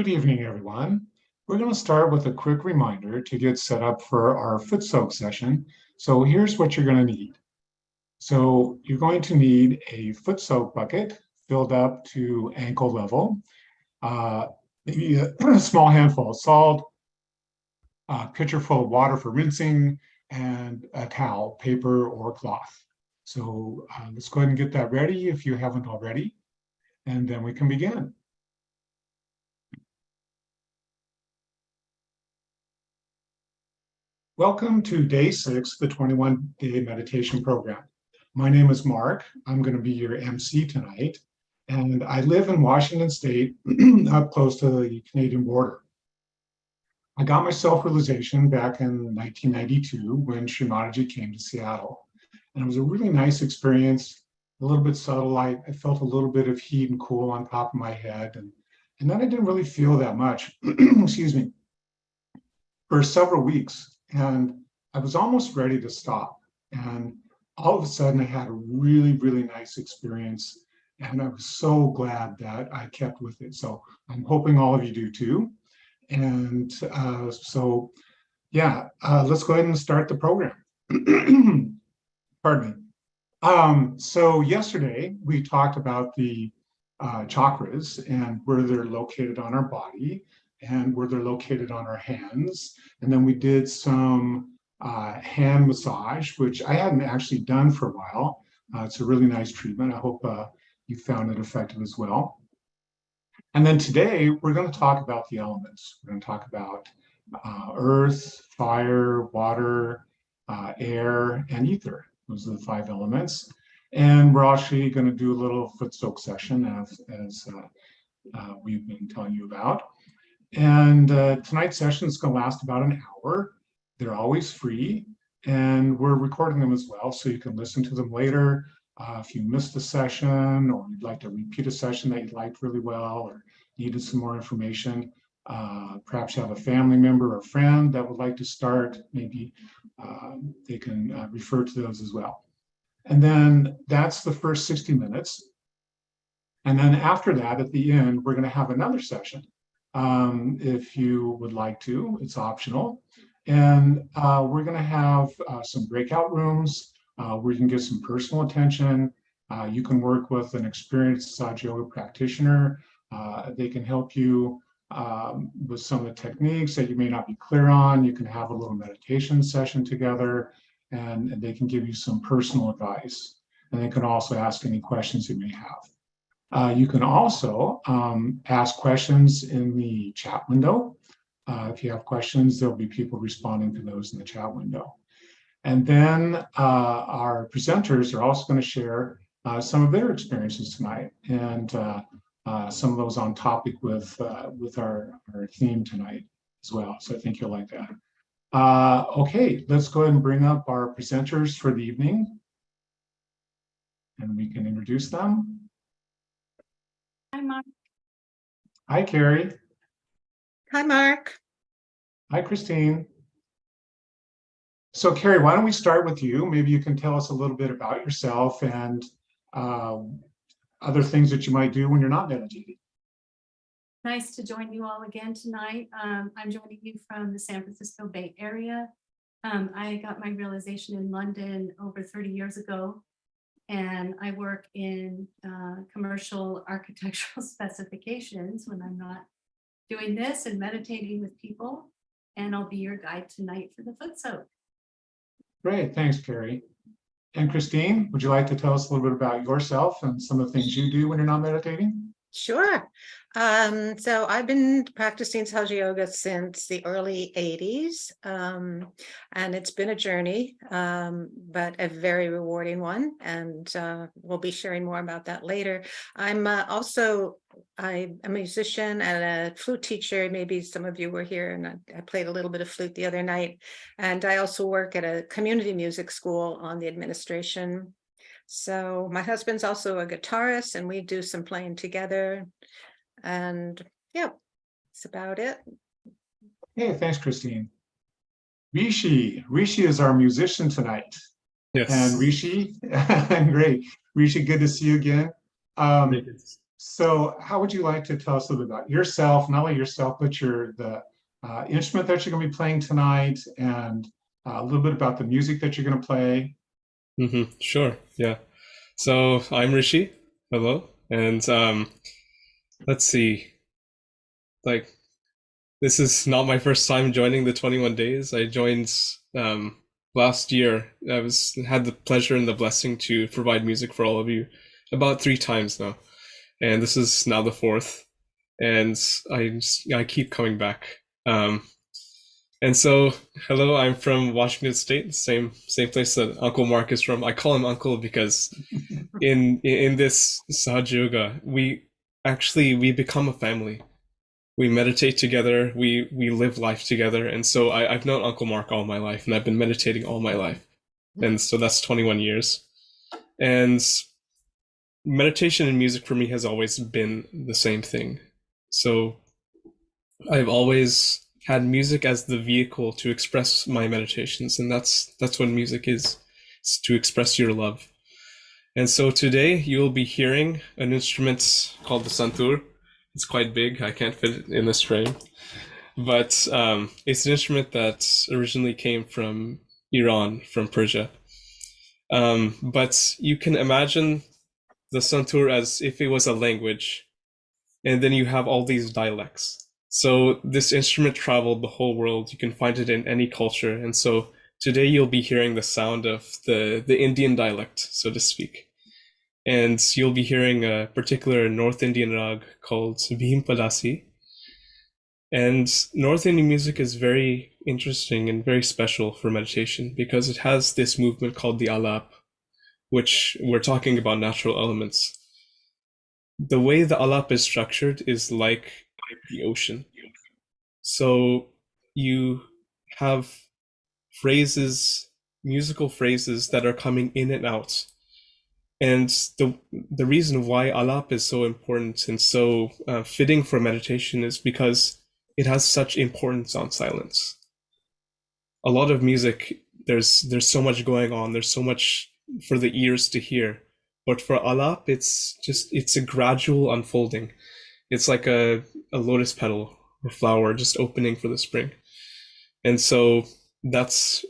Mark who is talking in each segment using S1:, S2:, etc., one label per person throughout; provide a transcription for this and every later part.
S1: Good evening, everyone. We're going to start with a quick reminder to get set up for our foot soak session. So here's what you're going to need. So you're going to need a foot soak bucket filled up to ankle level, maybe a small handful of salt, a pitcher full of water for rinsing, and a towel, paper or cloth. So let's go ahead and get that ready if you haven't already, and then we can begin. Welcome to day 6 of the 21-day meditation program. My name is Mark. I'm going to be your MC tonight, and I live in Washington State, up close to the Canadian border. I got my self-realization back in 1992 when Shri Mataji came to Seattle, and it was a really nice experience, a little bit subtle. I felt a little bit of heat and cool on top of my head, and then I didn't really feel that much, excuse me, for several weeks. And I was almost ready to stop. And all of a sudden I had a really, really nice experience. And I was so glad that I kept with it. So I'm hoping all of you do too. And let's go ahead and start the program. Pardon me. So yesterday we talked about the chakras and where they're located on our body and where they're located on our hands. And then we did some hand massage, which I hadn't actually done for a while. It's a really nice treatment. I hope you found it effective as well. And then today, we're going to talk about the elements. We're going to talk about earth, fire, water, air, and ether. Those are the 5 elements. And we're actually going to do a little foot soak session as we've been telling you about. And tonight's session is going to last about an hour. They're always free, and we're recording them as well, so you can listen to them later. If you missed a session, or you'd like to repeat a session that you liked really well, or needed some more information, perhaps you have a family member or friend that would like to start, maybe they can refer to those as well. And then that's the first 60 minutes. And then after that, at the end, we're going to have another session. If you would like to, it's optional. And we're going to have some breakout rooms where you can get some personal attention. You can work with an experienced Sahaja Yoga practitioner. They can help you with some of the techniques that you may not be clear on. You can have a little meditation session together, and they can give you some personal advice. And they can also ask any questions you may have. You can also ask questions in the chat window. If you have questions, there'll be people responding to those in the chat window. And then our presenters are also going to share some of their experiences tonight, and some of those on topic with our theme tonight as well. So I think you'll like that. Okay, let's go ahead and bring up our presenters for the evening, and we can introduce them.
S2: Hi, Mark.
S1: Hi, Kerry.
S3: Hi, Mark.
S1: Hi, Kristine. So, Kerry, why don't we start with you? Maybe you can tell us a little bit about yourself and other things that you might do when you're not meditating.
S2: Nice to join you all again tonight. I'm joining you from the San Francisco Bay Area. I got my realization in London over 30 years ago. And I work in commercial architectural specifications when I'm not doing this and meditating with people. And I'll be your guide tonight for the foot soak.
S1: Great, thanks, Kerry. And Kristine, would you like to tell us a little bit about yourself and some of the things you do when you're not meditating?
S3: Sure. So I've been practicing Sahaja Yoga since the early 80s, and it's been a journey, but a very rewarding one, and we'll be sharing more about that later. I'm also a musician and a flute teacher. Maybe some of you were here, and I played a little bit of flute the other night, and I also work at a community music school on the administration. So my husband's also a guitarist, and we do some playing together. And yeah, that's about it.
S1: Hey, thanks, Kristine. Rishi is our musician tonight.
S4: Yes.
S1: And Rishi, great. Rishi, good to see you again. So how would you like to tell us a little bit about yourself, not only yourself, but the instrument that you're going to be playing tonight, and a little bit about the music that you're going to play?
S4: Sure. Yeah. So I'm Rishi. Hello. And let's see. Like, this is not my first time joining the 21 days. I joined last year. Had the pleasure and the blessing to provide music for all of you about 3 times now. And this is now the fourth. And I keep coming back. And so, hello, I'm from Washington State, same place that Uncle Mark is from. I call him Uncle because in this Sahaja Yoga, we become a family. We meditate together, we live life together. And so I've known Uncle Mark all my life, and I've been meditating all my life. And so that's 21 years. And meditation and music for me has always been the same thing. So I've always had music as the vehicle to express my meditations, and that's what music is. It's to express your love. And so today you'll be hearing an instrument called the Santoor. It's quite big. I can't fit it in this frame, but it's an instrument that originally came from Iran, from Persia. But you can imagine the Santoor as if it was a language, and then you have all these dialects. So this instrument traveled the whole world. You can find it in any culture. And so today you'll be hearing the sound of the Indian dialect, so to speak. And you'll be hearing a particular North Indian rag called Bhim Padasi. And North Indian music is very interesting and very special for meditation because it has this movement called the alap, which we're talking about natural elements. The way the alap is structured is like the ocean. So you have phrases, musical phrases that are coming in and out. And the reason why alap is so important and so fitting for meditation is because it has such importance on silence. A lot of music, there's so much going on, there's so much for the ears to hear. But for alap, it's a gradual unfolding. It's like a lotus petal or flower just opening for the spring. And so that's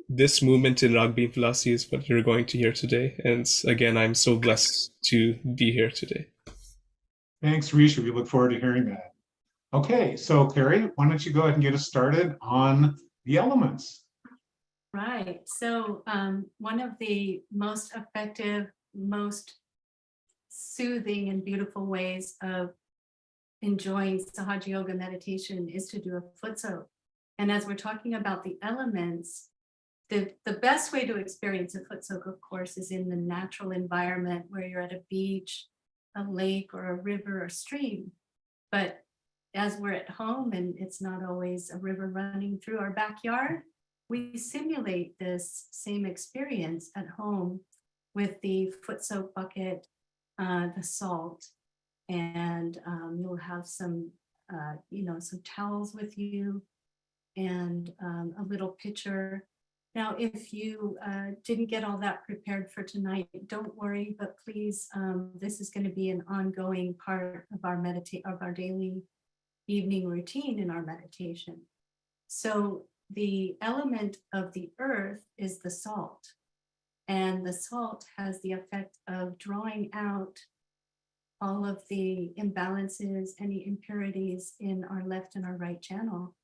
S4: this movement in Ragbi Palasi is what you're going to hear today. And again, I'm so blessed to be here today.
S1: Thanks, Rishi. We look forward to hearing that. Okay, so Kerry, why don't you go ahead and get us started on the elements?
S2: Right. So one of the most effective, most soothing and beautiful ways of enjoying Sahaja Yoga meditation is to do a foot soak. And as we're talking about the elements, the best way to experience a foot soak, of course, is in the natural environment where you're at a beach, a lake, or a river or stream. But as we're at home and it's not always a river running through our backyard, we simulate this same experience at home with the foot soak bucket, the salt, and you'll have some towels with you and a little pitcher. Now, if you didn't get all that prepared for tonight, don't worry, but please, this is going to be an ongoing part of our daily evening routine in our meditation. So the element of the earth is the salt, and the salt has the effect of drawing out all of the imbalances, any impurities in our left and our right channel.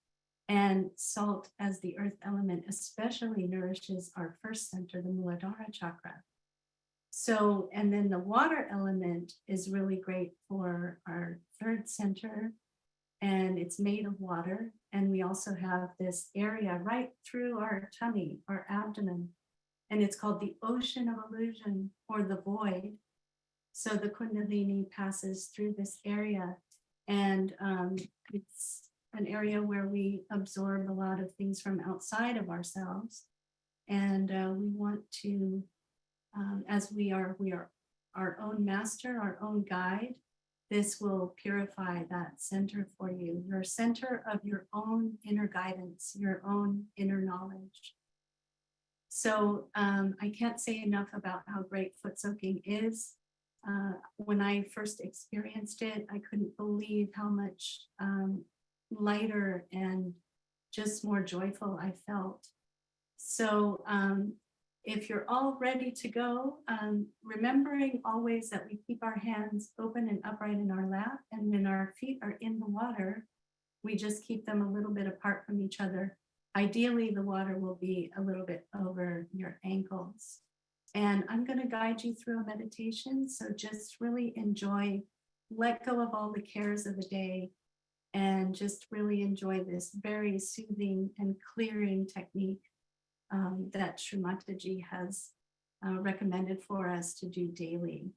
S2: And salt as the earth element especially nourishes our first center, the Muladhara chakra. So, and then the water element is really great for our third center, and it's made of water. And we also have this area right through our tummy, our abdomen, and it's called the ocean of illusion or the void. So the Kundalini passes through this area, and it's an area where we absorb a lot of things from outside of ourselves. And we want to, as we are our own master, our own guide, this will purify that center for you, your center of your own inner guidance, your own inner knowledge. So I can't say enough about how great foot soaking is. When I first experienced it, I couldn't believe how much lighter and just more joyful I felt. So if you're all ready to go, remembering always that we keep our hands open and upright in our lap, and when our feet are in the water, we just keep them a little bit apart from each other. Ideally, the water will be a little bit over your ankles. And I'm going to guide you through a meditation. So just really enjoy, let go of all the cares of the day, and just really enjoy this very soothing and clearing technique that Shri Mataji has recommended for us to do daily.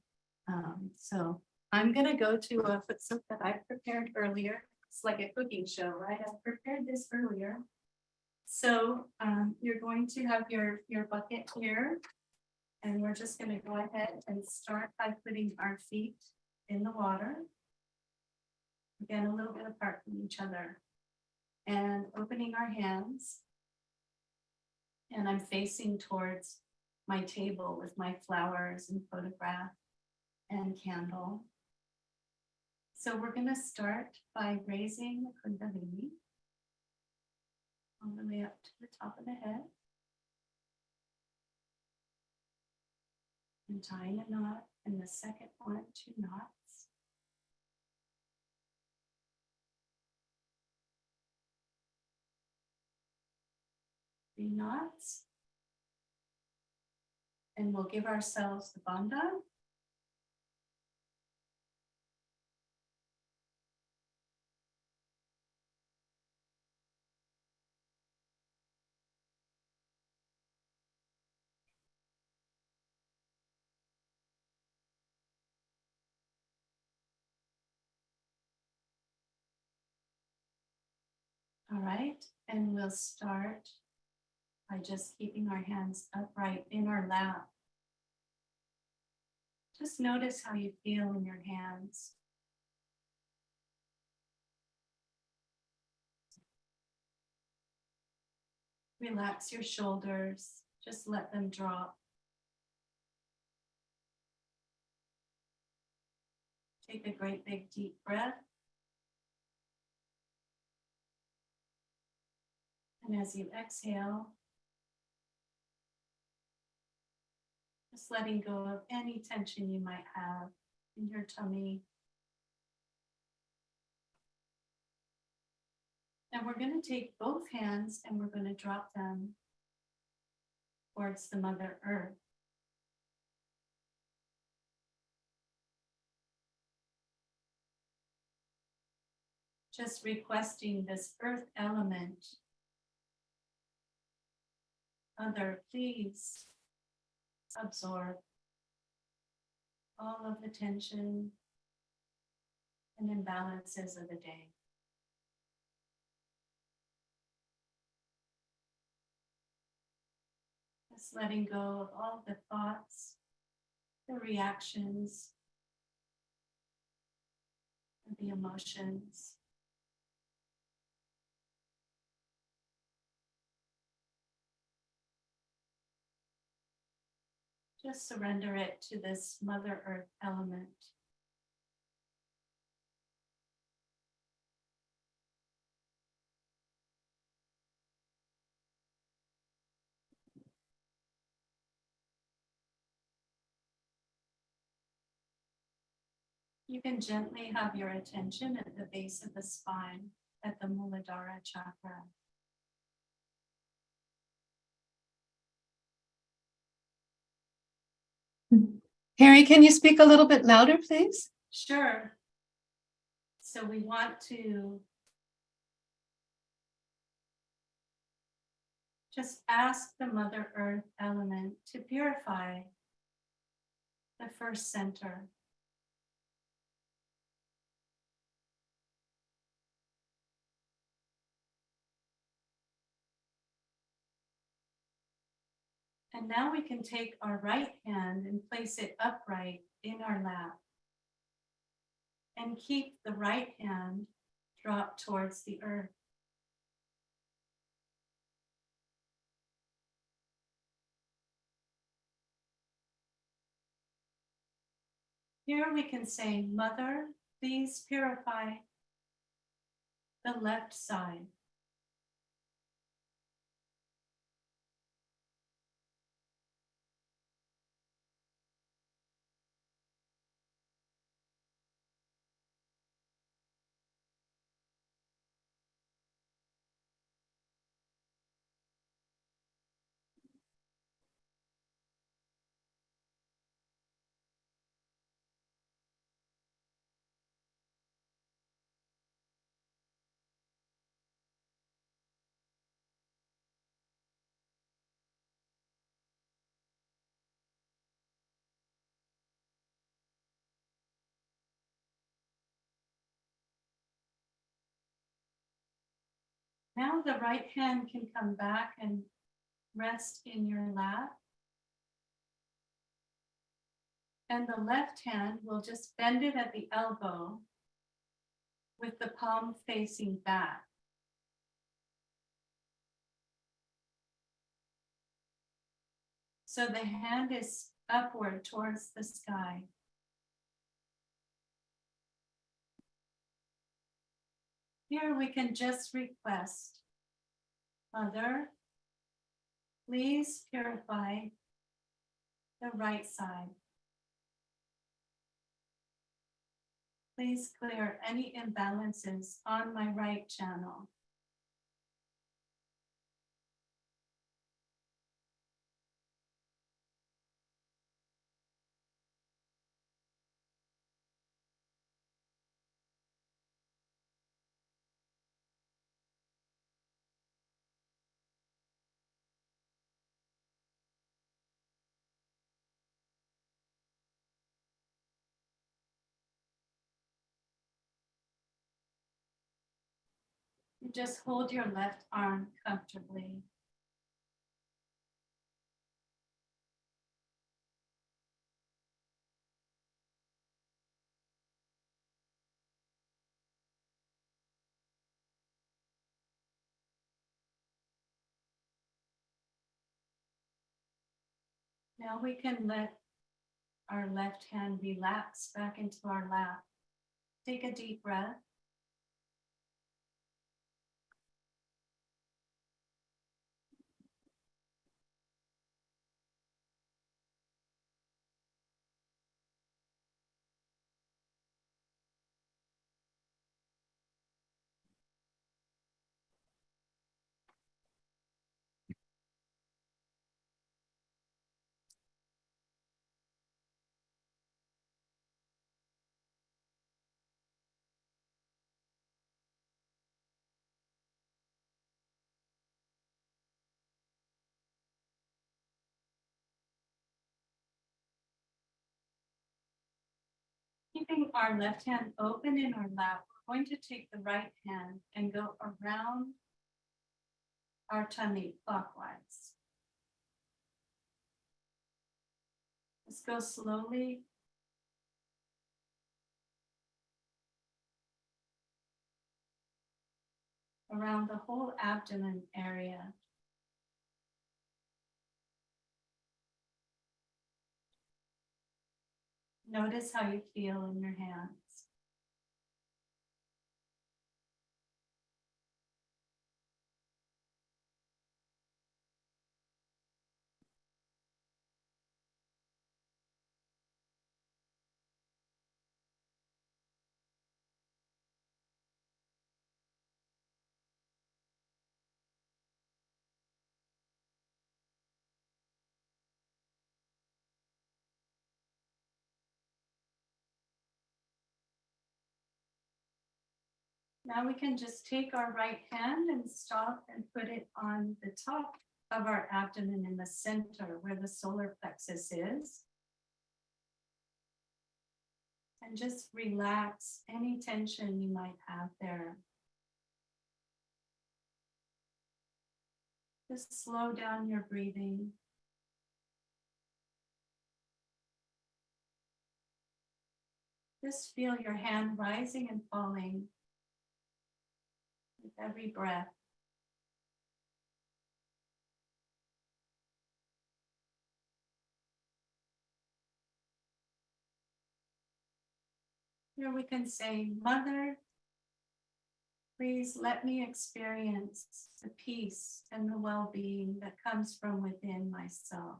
S2: So I'm going to go to a foot soak that I prepared earlier. It's like a cooking show, right? I prepared this earlier. So you're going to have your bucket here. And we're just going to go ahead and start by putting our feet in the water. Again, a little bit apart from each other. And opening our hands. And I'm facing towards my table with my flowers and photograph and candle. So we're going to start by raising the Kundalini all the way up to the top of the head. And tying a knot, and the second one, 2 knots. Three knots. And we'll give ourselves the bandha. All right, and we'll start by just keeping our hands upright in our lap. Just notice how you feel in your hands. Relax your shoulders, just let them drop. Take a great big deep breath. And as you exhale, just letting go of any tension you might have in your tummy. And we're going to take both hands and we're going to drop them towards the Mother Earth. Just requesting this earth element. Mother, please absorb all of the tension and imbalances of the day. Just letting go of all the thoughts, the reactions, and the emotions. Just surrender it to this Mother Earth element. You can gently have your attention at the base of the spine, at the Muladhara chakra.
S5: Kerry, can you speak a little bit louder, please?
S2: Sure. So we want to just ask the Mother Earth element to purify the first center. And now we can take our right hand and place it upright in our lap. And keep the right hand dropped towards the earth. Here we can say, Mother, please purify the left side. Now the right hand can come back and rest in your lap. And the left hand will just bend it at the elbow with the palm facing back. So the hand is upward towards the sky. Here we can just request, Mother, please purify the right side. Please clear any imbalances on my right channel. You just hold your left arm comfortably. Now we can let our left hand relax back into our lap. Take a deep breath. Keeping our left hand open in our lap, we're going to take the right hand and go around our tummy clockwise. Let's go slowly. Around the whole abdomen area. Notice how you feel in your hands. Now we can just take our right hand and stop and put it on the top of our abdomen in the center where the solar plexus is. And just relax any tension you might have there. Just slow down your breathing. Just feel your hand rising and falling with every breath. Here we can say, Mother, please let me experience the peace and the well-being that comes from within myself.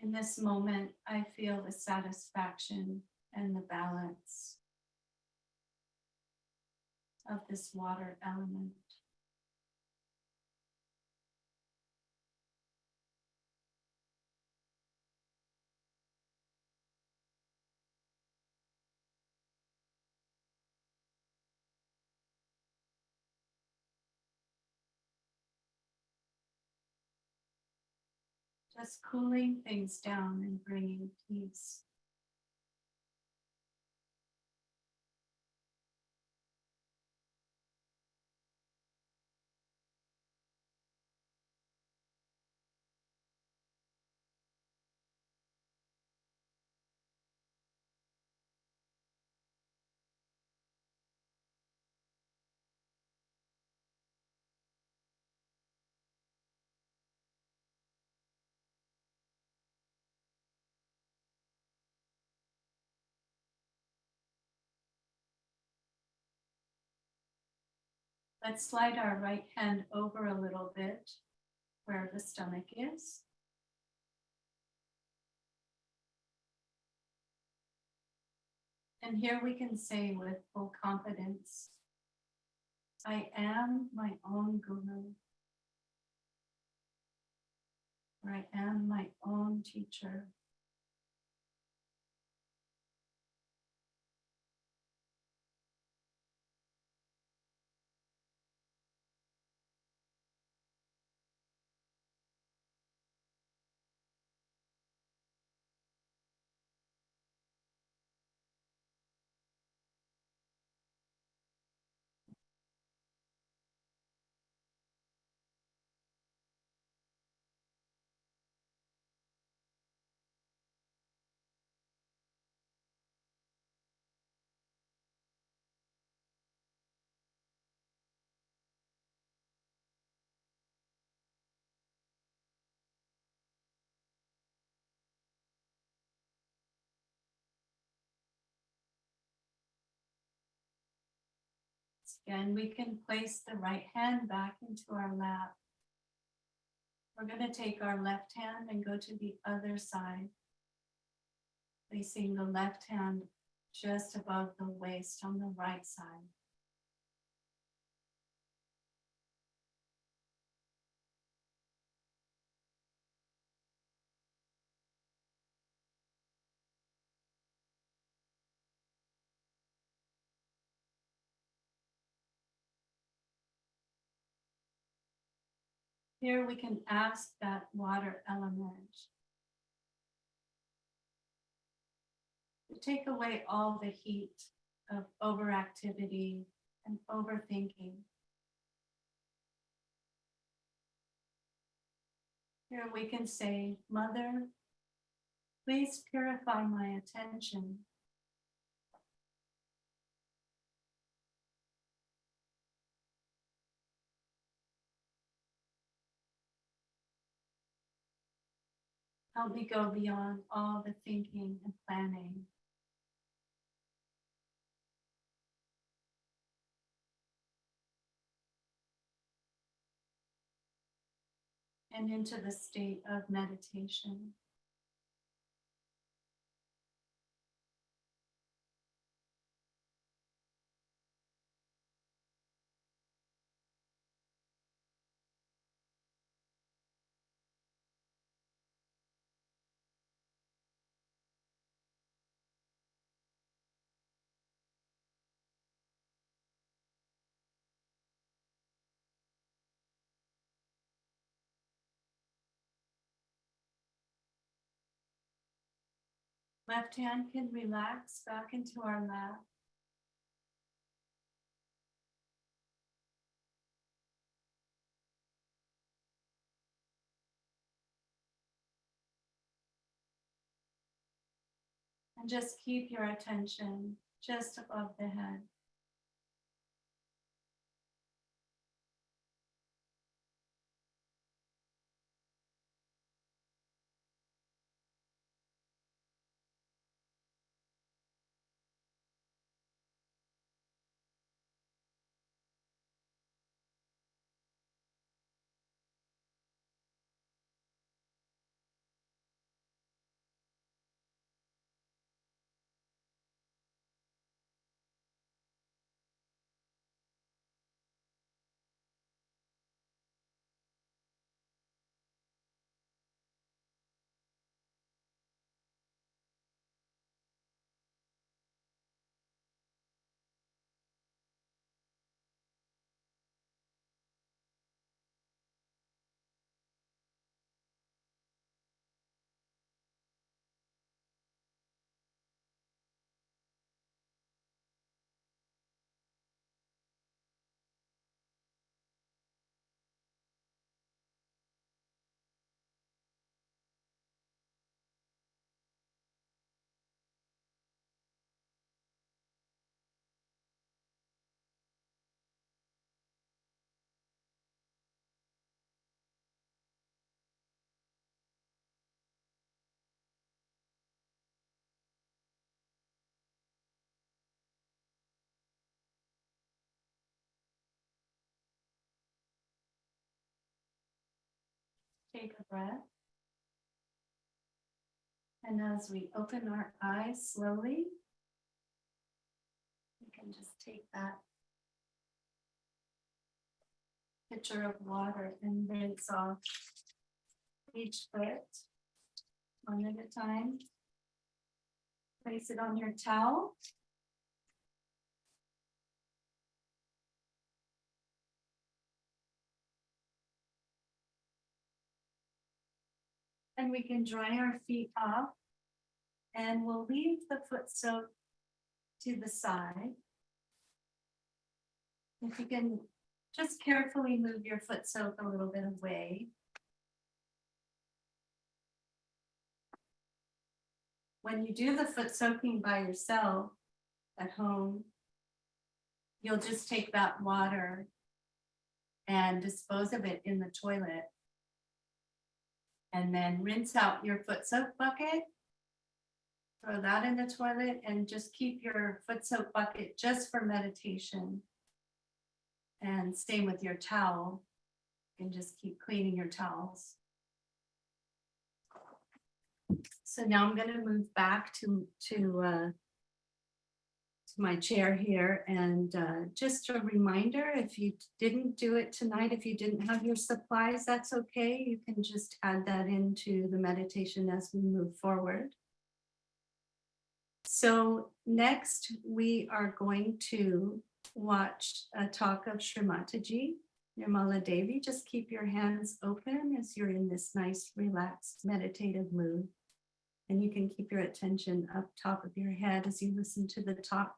S2: In this moment, I feel the satisfaction and the balance of this water element. Just cooling things down and bringing peace. Let's slide our right hand over a little bit where the stomach is. And here we can say with full confidence, I am my own guru. Or I am my own teacher. Again, we can place the right hand back into our lap. We're going to take our left hand and go to the other side, placing the left hand just above the waist on the right side. Here we can ask that water element to take away all the heat of overactivity and overthinking. Here we can say, Mother, please purify my attention. Help me go beyond all the thinking and planning. And into the state of meditation. Left hand can relax back into our lap. And just keep your attention just above the head. Take a breath. And as we open our eyes slowly, we can just take that pitcher of water and rinse off each foot one at a time. Place it on your towel. And we can dry our feet off, and we'll leave the foot soak to the side. If you can just carefully move your foot soak a little bit away. When you do the foot soaking by yourself at home, you'll just take that water and dispose of it in the toilet. And then rinse out your foot soak bucket, throw that in the toilet, and just keep your foot soak bucket just for meditation. And same with your towel, and just keep cleaning your towels. So now I'm going to move back to my chair here, and just a reminder, if you didn't do it tonight, if you didn't have your supplies, that's okay. You can just add that into the meditation as we move forward. So next we are going to watch a talk of Shri Mataji Nirmala Devi. Just keep your hands open as you're in this nice relaxed meditative mood, and you can keep your attention up top of your head as you listen to the talk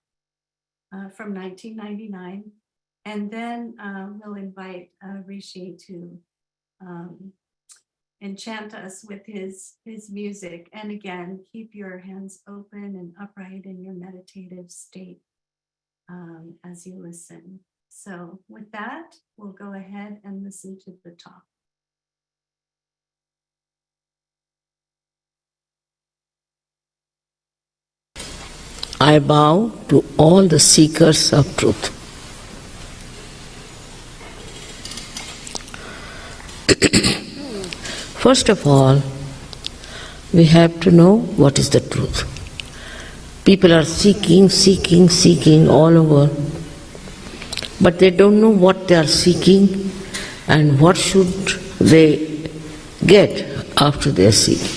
S2: from 1999, and then we'll invite Rishi to enchant us with his music. And again, keep your hands open and upright in your meditative state as you listen. So with that, we'll go ahead and listen to the talk.
S6: I bow to all the seekers of truth. First of all, we have to know what is the truth. People are seeking all over, but they don't know what they are seeking and what should they get after they are seeking.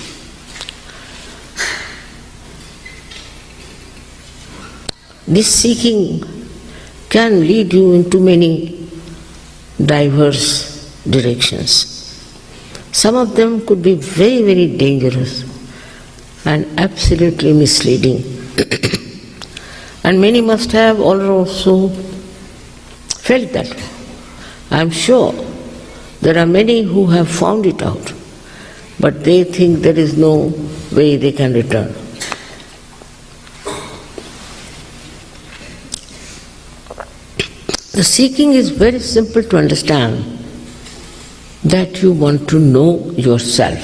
S6: This seeking can lead you into many diverse directions. Some of them could be very, very dangerous. and absolutely misleading. And many must have also felt that way. I'm sure there are many who have found it out, but they think there is no way they can return. The seeking is very simple to understand, that you want to know yourself.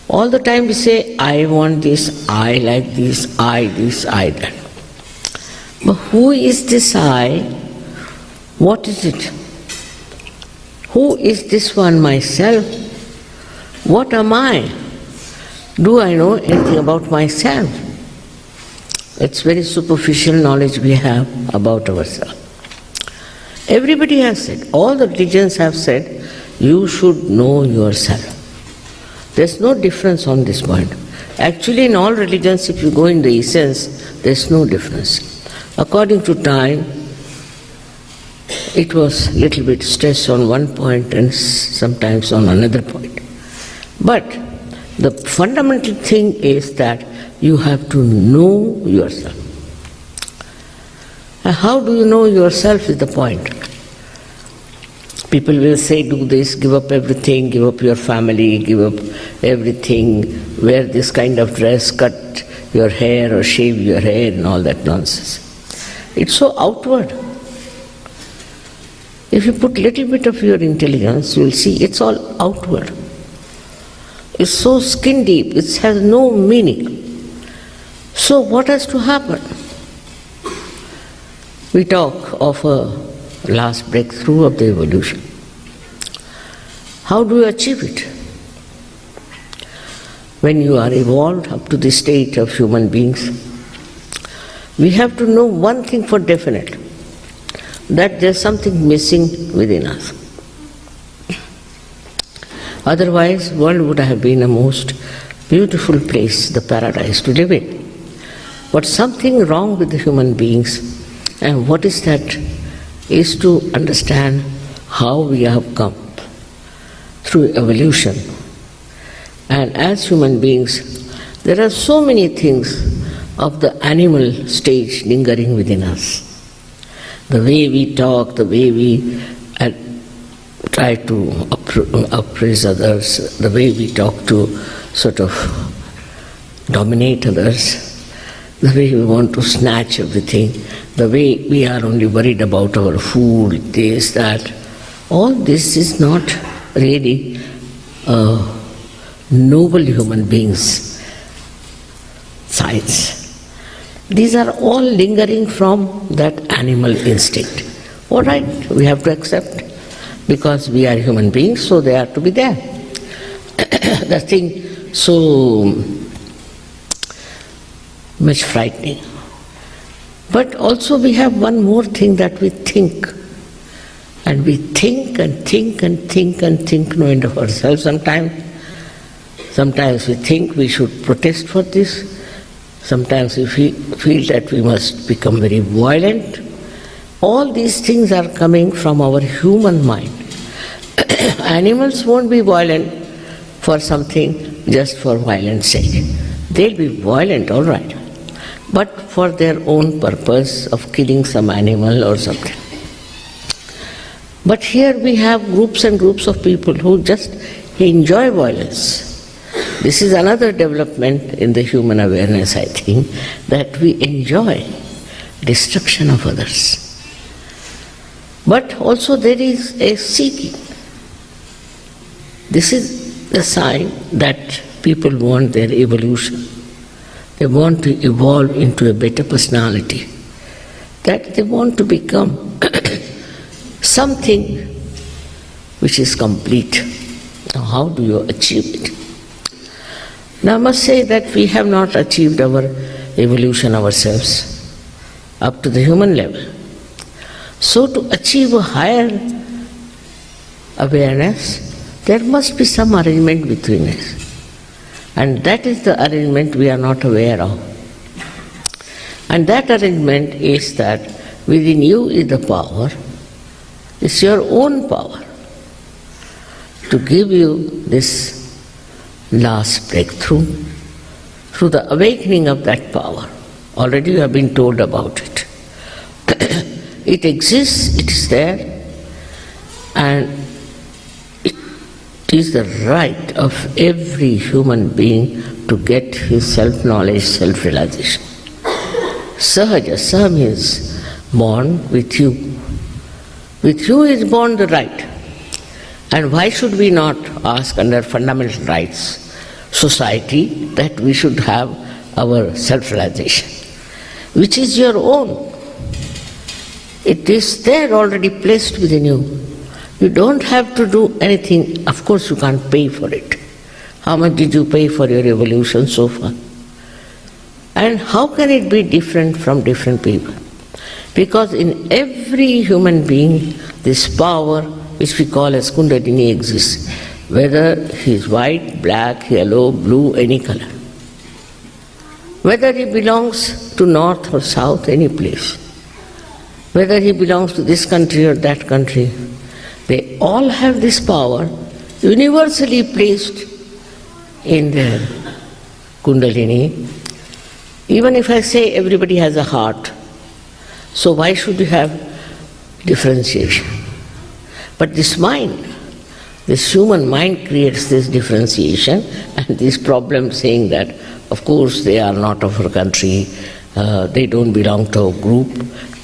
S6: All the time we say, I want this, I like this, I that. But who is this I? What is it? Who is this one myself? What am I? Do I know anything about myself? It's very superficial knowledge we have about ourselves. Everybody has said, all the religions have said, you should know yourself. There's no difference on this point. Actually, in all religions, if you go in the essence, there's no difference. According to time, it was a little bit stressed on one point and sometimes on another point. But the fundamental thing is that you have to know yourself. And how do you know yourself is the point. People will say, do this, give up everything, give up your family, give up everything, wear this kind of dress, cut your hair or shave your hair and all that nonsense. It's so outward. If you put little bit of your intelligence, you'll see it's all outward. It's so skin deep, it has no meaning. So what has to happen? We talk of a last breakthrough of the evolution. How do you achieve it? When you are evolved up to the state of human beings, we have to know one thing for definite, that there's something missing within us. Otherwise, the world would have been a most beautiful place, the paradise to live in. But something wrong with the human beings, and what is that? Is to understand how we have come through evolution. And as human beings, there are so many things of the animal stage lingering within us. The way we talk, the way we try to appraise others, the way we talk to sort of dominate others, the way we want to snatch everything, the way we are only worried about our food, this, that, all this is not really noble human beings' sides. These are all lingering from that animal instinct. All right, we have to accept, because we are human beings, so they are to be there. The thing so much frightening. But also we have one more thing, that we think. And we think and think and think and think, no end of ourselves sometimes. Sometimes we think we should protest for this. Sometimes we feel that we must become very violent. All these things are coming from our human mind. Animals won't be violent for something just for violence sake. They'll be violent, all right, but for their own purpose of killing some animal or something. But here we have groups and groups of people who just enjoy violence. This is another development in the human awareness, I think, that we enjoy destruction of others. But also there is a seeking. This is the sign that people want their evolution. They want to evolve into a better personality. That they want to become something which is complete. Now, how do you achieve it? Now I must say that we have not achieved our evolution ourselves up to the human level. So to achieve a higher awareness, there must be some arrangement between us. And that is the arrangement we are not aware of. And that arrangement is that within you is the power, it's your own power to give you this last breakthrough, through the awakening of that power. Already you have been told about it. It exists, it is there, and it is the right of every human being to get his self-knowledge, self-realization. Sahaja, Sah means born with you. With you is born the right. And why should we not ask under fundamental rights society that we should have our self-realization, which is your own. It is there already placed within you. You don't have to do anything. Of course you can't pay for it. How much did you pay for your evolution so far? And how can it be different from different people? Because in every human being this power which we call as Kundalini exists, whether he is white, black, yellow, blue, any color. Whether he belongs to north or south, any place. Whether he belongs to this country or that country, they all have this power universally placed in their Kundalini. Even if I say everybody has a heart, so why should you have differentiation? But this mind, this human mind creates this differentiation and this problem saying that, of course, they are not of our country, they don't belong to a group.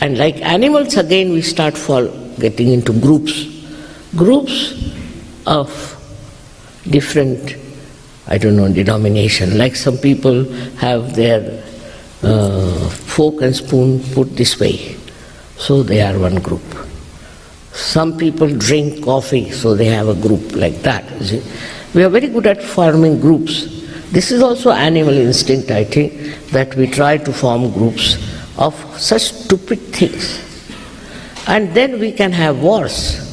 S6: And like animals, again, we start getting into groups. Groups of different, denomination. Like some people have their fork and spoon put this way, so they are one group. Some people drink coffee, so they have a group like that. We are very good at forming groups. This is also animal instinct, I think, that we try to form groups of such stupid things. And then we can have wars,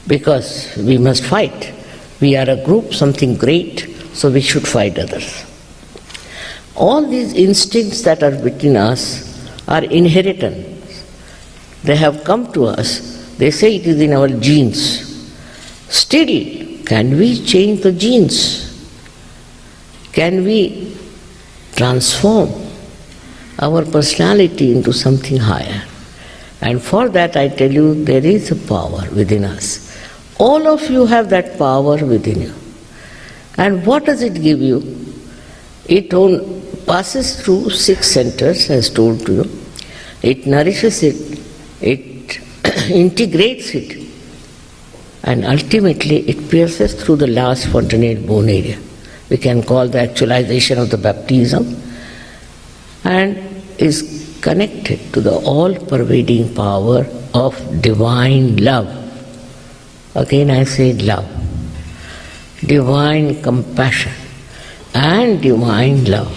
S6: because we must fight. We are a group, something great, so we should fight others. All these instincts that are within us are inheritance. They have come to us. They say it is in our genes. Still, can we change the genes? Can we transform our personality into something higher? And for that, I tell you, there is a power within us. All of you have that power within you. And what does it give you? It passes through 6 centers, as told to you. It nourishes it, it integrates it, and ultimately it pierces through the last fontanelle bone area. We can call the actualization of the baptism, and is connected to the all-pervading power of divine love. Again I say love, divine compassion and divine love.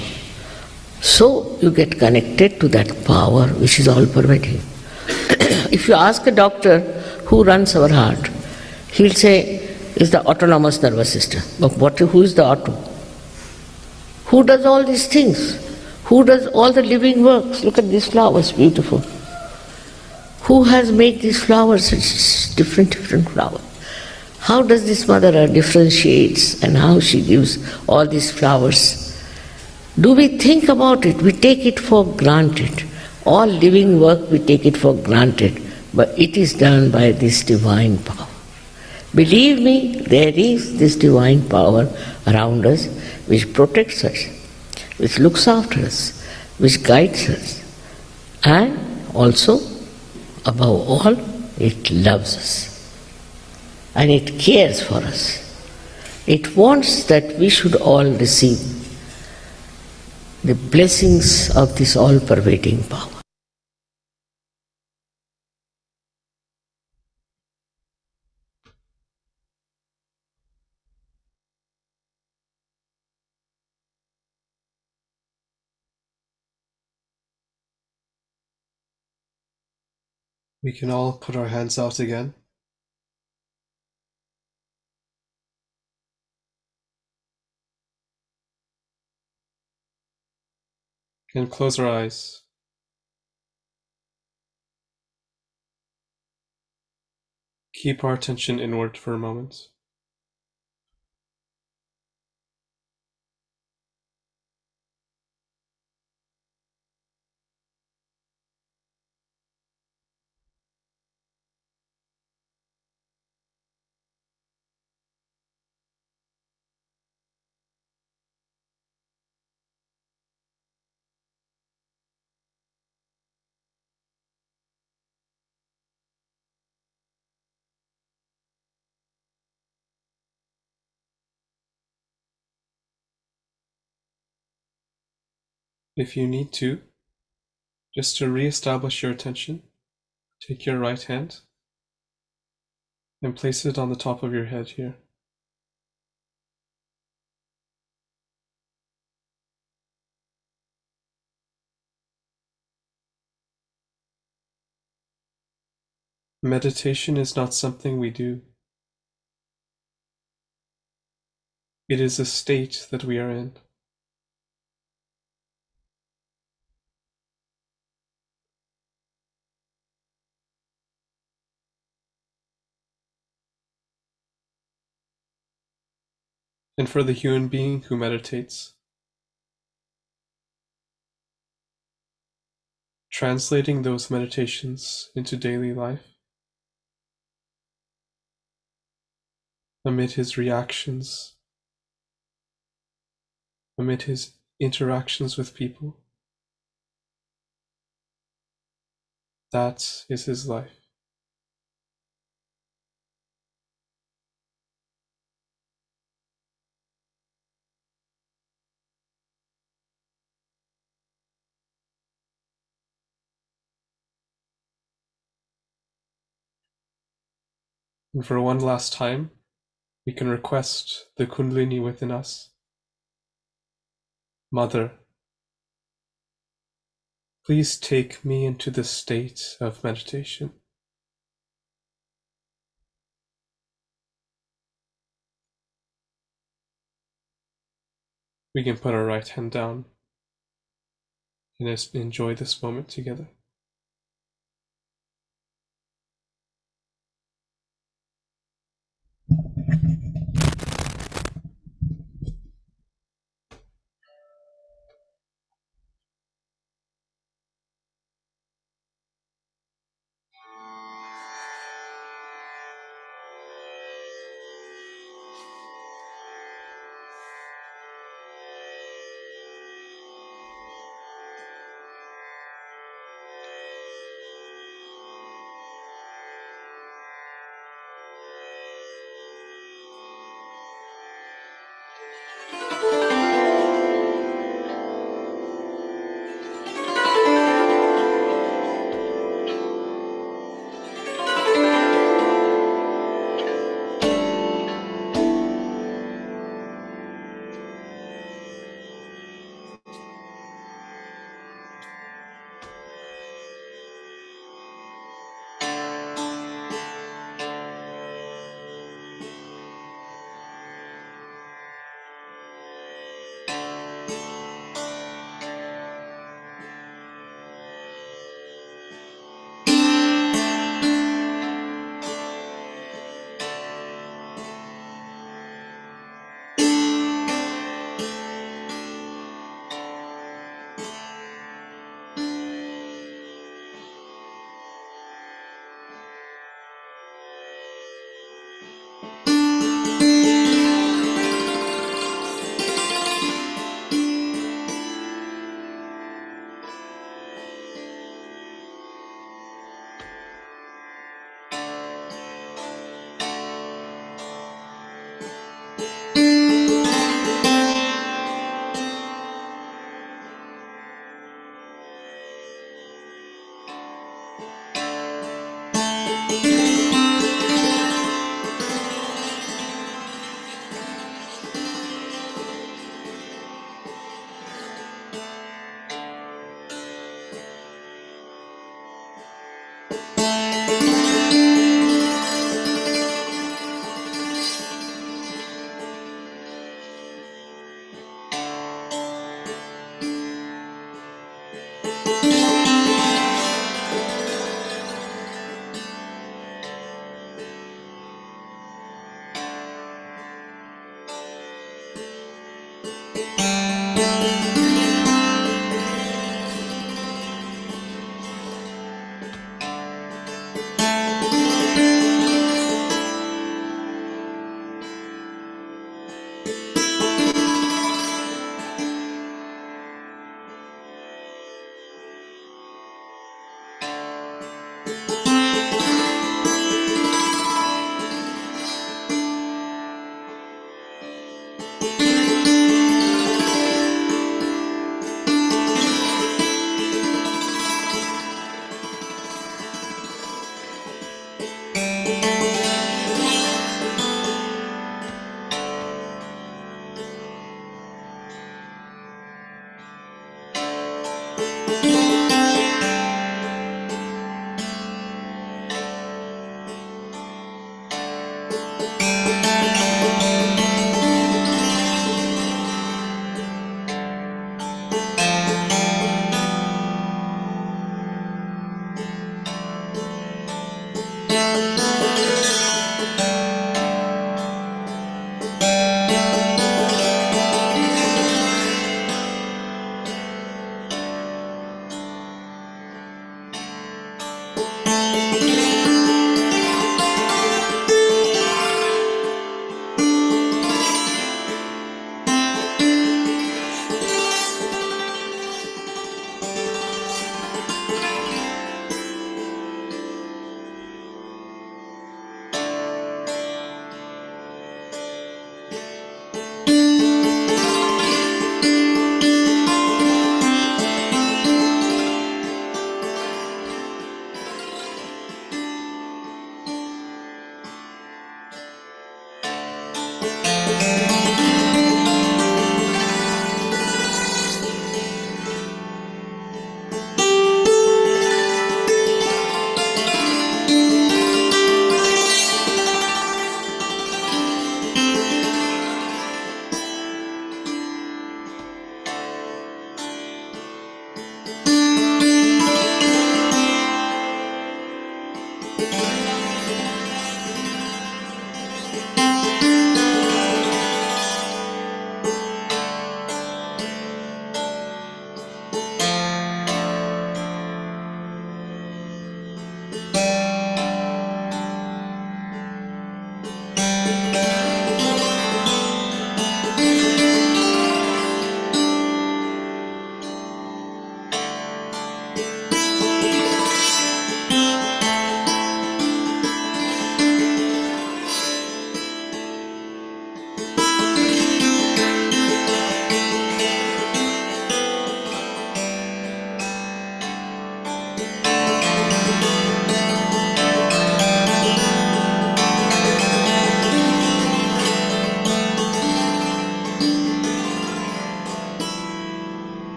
S6: So you get connected to that power which is all-pervading. If you ask a doctor who runs our heart, he'll say it's the autonomous nervous system. But who is the auto? Who does all these things? Who does all the living works? Look at these flowers, beautiful. Who has made these flowers, different flowers? How does this mother earth differentiates and how she gives all these flowers? Do we think about it? We take it for granted. All living work, we take it for granted, but it is done by this divine power. Believe me, there is this divine power around us which protects us, which looks after us, which guides us, and also, above all, it loves us. And it cares for us. It wants that we should all receive the blessings of this all-pervading power.
S4: We can all put our hands out again. And close our eyes. Keep our attention inward for a moment. If you need to, just to re-establish your attention, take your right hand and place it on the top of your head here. Meditation is not something we do. It is a state that we are in. And for the human being who meditates, translating those meditations into daily life, amid his reactions, amid his interactions with people, that is his life. And for one last time, we can request the Kundalini within us. Mother, please take me into the state of meditation. We can put our right hand down and just enjoy this moment together.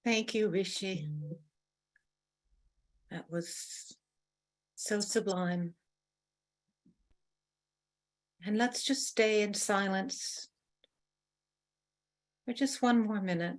S3: Thank you, Rishi. That was so sublime. And let's just stay in silence for just one more minute.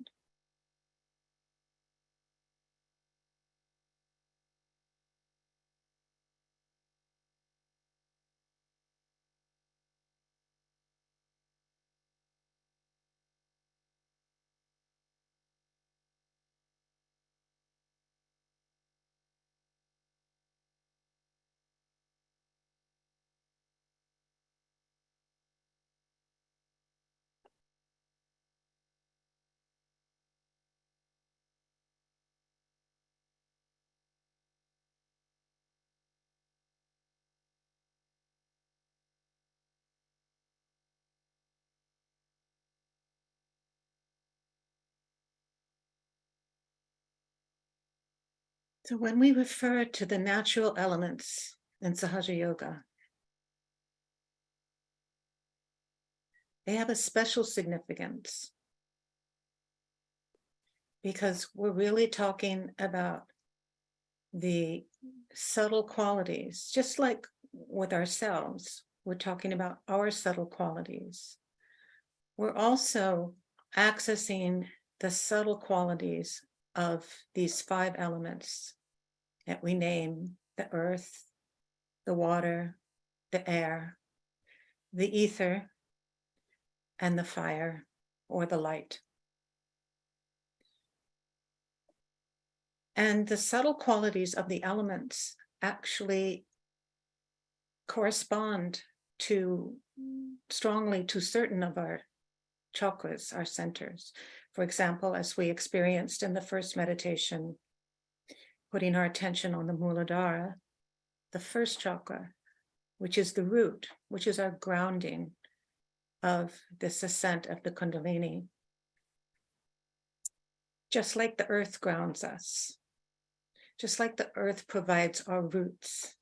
S3: So when we refer to the natural elements in Sahaja Yoga, they have a special significance because we're really talking about the subtle qualities, just like with ourselves, we're talking about our subtle qualities. We're also accessing the subtle qualities of these 5 elements that we name: the earth, the water, the air, the ether, and the fire or the light. And the subtle qualities of the elements actually correspond strongly to certain of our chakras, our centers. For example, as we experienced in the first meditation, putting our attention on the Muladhara, the first chakra, which is the root, which is our grounding of this ascent of the Kundalini. Just like the earth grounds us, just like the earth provides our roots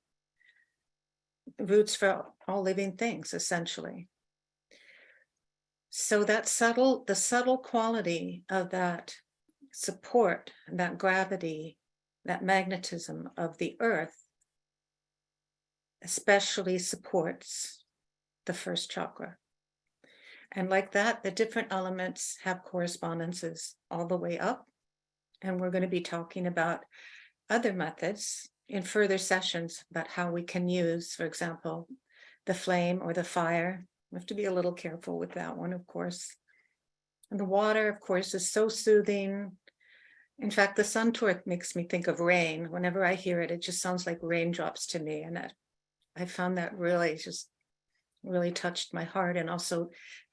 S3: for all living things, essentially. So the subtle quality of that support, that gravity, that magnetism of the earth, especially supports the first chakra. And like that, the different elements have correspondences all the way up. And we're going to be talking about other methods in further sessions about how we can use, for example, the flame or the fire. We have to be a little careful with that one, of course. And the water, of course, is so soothing. In fact, the Santoor makes me think of rain. Whenever I hear it, it just sounds like raindrops to me. And I found that really touched my heart, and also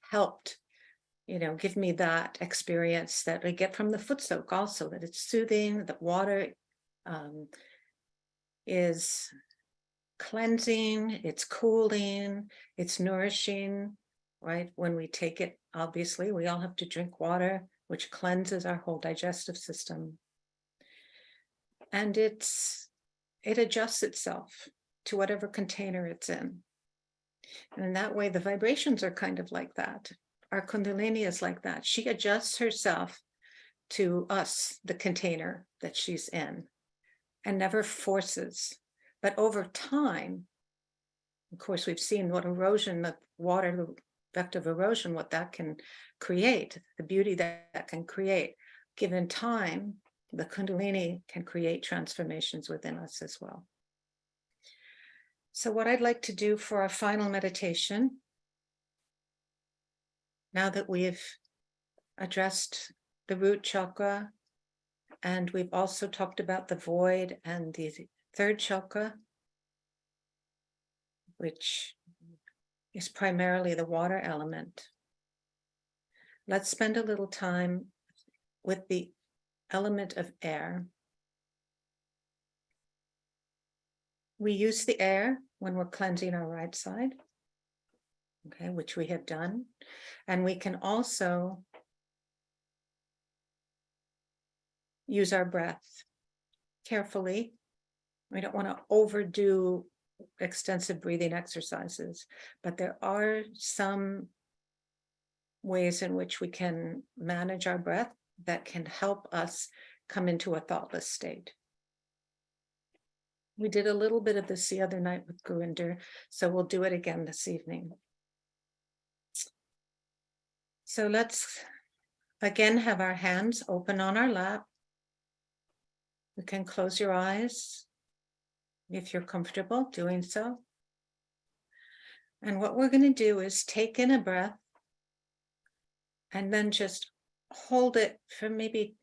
S3: helped, give me that experience that I get from the foot soak also, that it's soothing, that water is cleansing, it's cooling, it's nourishing, right? When we take it, obviously, we all have to drink water, which cleanses our whole digestive system. And it adjusts itself to whatever container it's in. And in that way, the vibrations are kind of like that. Our Kundalini is like that. She adjusts herself to us, the container that she's in, and never forces. But over time, of course, we've seen what erosion, the water, the effect of erosion, what that can create, the beauty that can create. Given time, the Kundalini can create transformations within us as well. So what I'd like to do for our final meditation, now that we've addressed the root chakra, and we've also talked about the void and the third chakra, which is primarily the water element. Let's spend a little time with the element of air. We use the air when we're cleansing our right side, okay, which we have done. And we can also use our breath carefully. We don't want to overdo extensive breathing exercises, but there are some ways in which we can manage our breath that can help us come into a thoughtless state. We did a little bit of this the other night with Gurinder, so we'll do it again this evening. So let's again have our hands open on our lap. You can close your eyes if you're comfortable doing so. And what we're going to do is take in a breath and then just hold it for maybe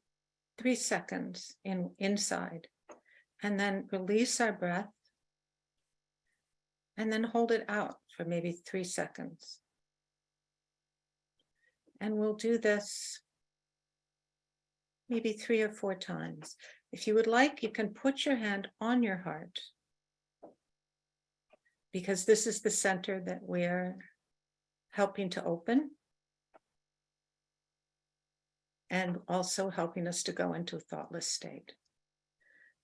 S3: 3 seconds inside, and then release our breath and then hold it out for maybe 3 seconds. And we'll do this maybe 3 or 4 times. If you would like, you can put your hand on your heart, because this is the center that we're helping to open and also helping us to go into a thoughtless state.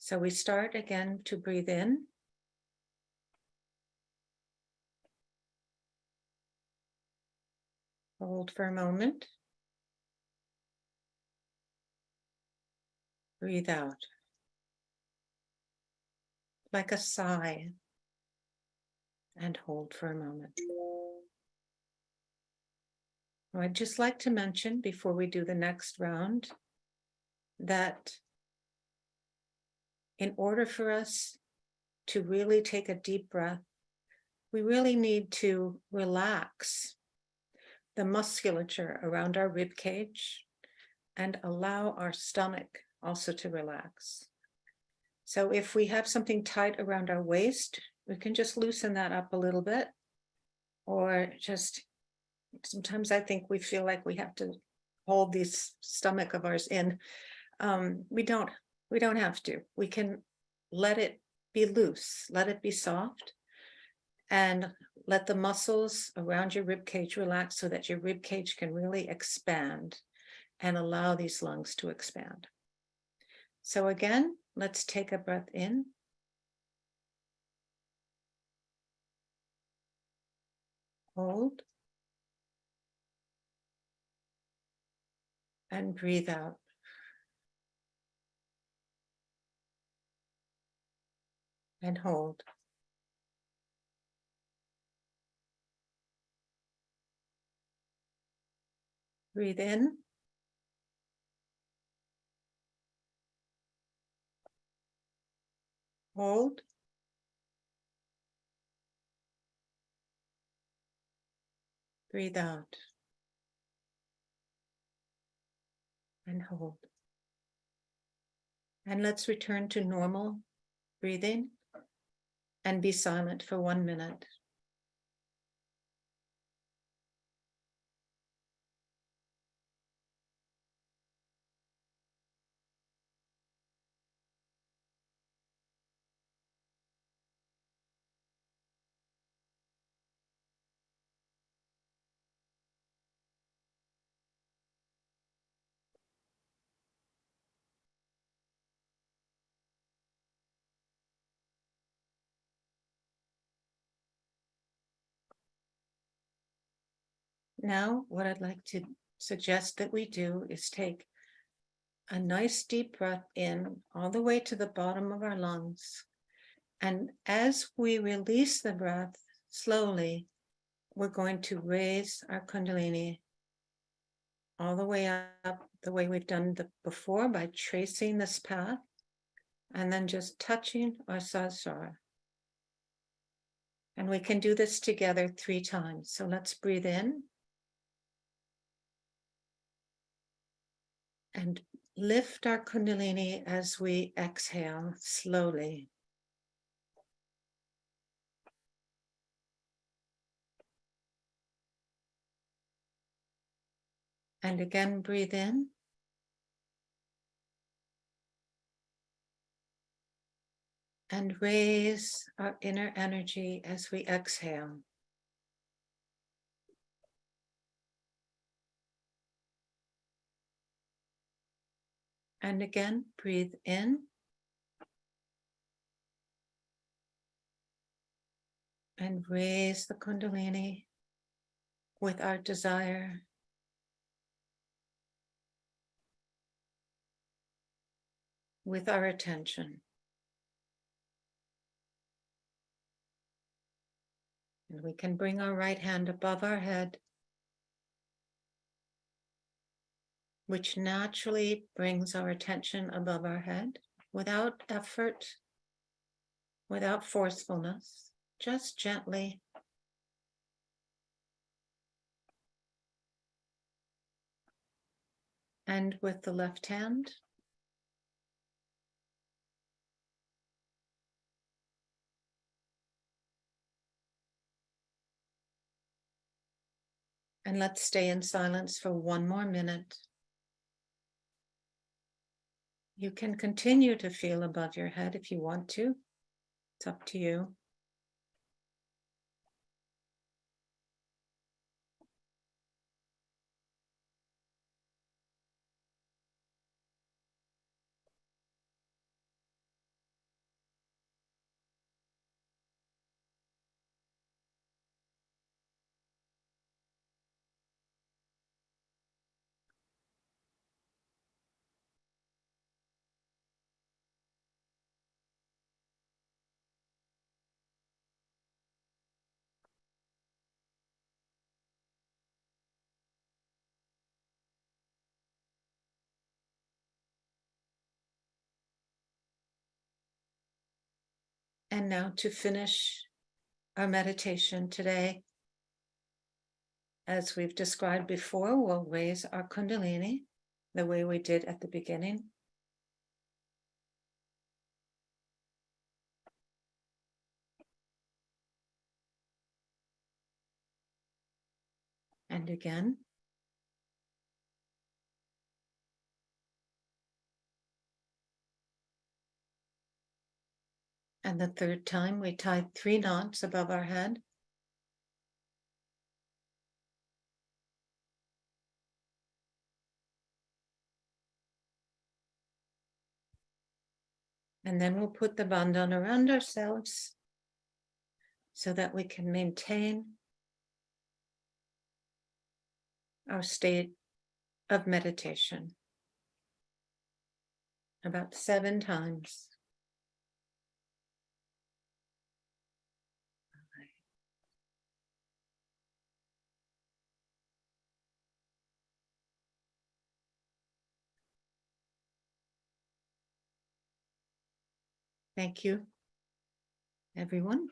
S3: So we start again to breathe in. Hold for a moment. Breathe out. Like a sigh. And hold for a moment. I'd just like to mention before we do the next round that in order for us to really take a deep breath, we really need to relax the musculature around our rib cage and allow our stomach also to relax. So if we have something tight around our waist, we can just loosen that up a little bit, or just sometimes I think we feel like we have to hold this stomach of ours in. We don't have to. We can let it be loose, let it be soft, and let the muscles around your rib cage relax so that your rib cage can really expand and allow these lungs to expand. So again, let's take a breath in. Hold. And breathe out. And hold. Breathe in. Hold. Breathe out. And hold. And let's return to normal breathing and be silent for 1 minute. Now, what I'd like to suggest that we do is take a nice deep breath in all the way to the bottom of our lungs. And as we release the breath slowly, we're going to raise our Kundalini all the way up the way we've done before by tracing this path and then just touching our Sahasrara. And we can do this together 3 times. So let's breathe in. And lift our Kundalini as we exhale slowly. And again, breathe in. And raise our inner energy as we exhale. And again, breathe in. And raise the Kundalini with our desire. With our attention. And we can bring our right hand above our head, which naturally brings our attention above our head without effort, without forcefulness, just gently. And with the left hand, and let's stay in silence for 1 more minute. You can continue to feel above your head if you want to. It's up to you. And now to finish our meditation today, as we've described before, we'll raise our Kundalini the way we did at the beginning. And again. And the third time we tied 3 knots above our head. And then we'll put the bandhan around ourselves so that we can maintain our state of meditation about 7 times. Thank you, everyone.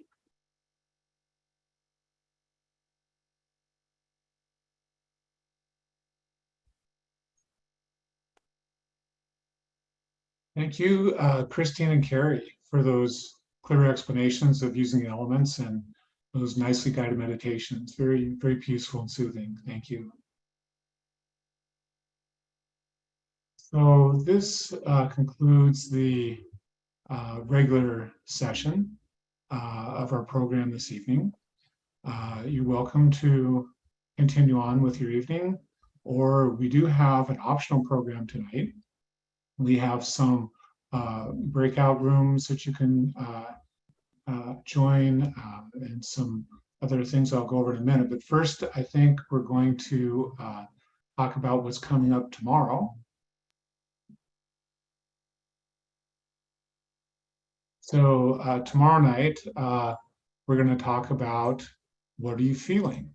S1: Thank you, Kristine and Kerry, for those clear explanations of using elements and those nicely guided meditations. Very, very peaceful and soothing. Thank you. So this concludes the regular session of our program this evening. You're welcome to continue on with your evening, or we do have an optional program tonight. We have some breakout rooms that you can join, and some other things I'll go over in a minute. But first, I think we're going to talk about what's coming up tomorrow. So tomorrow night, we're going to talk about what are you feeling?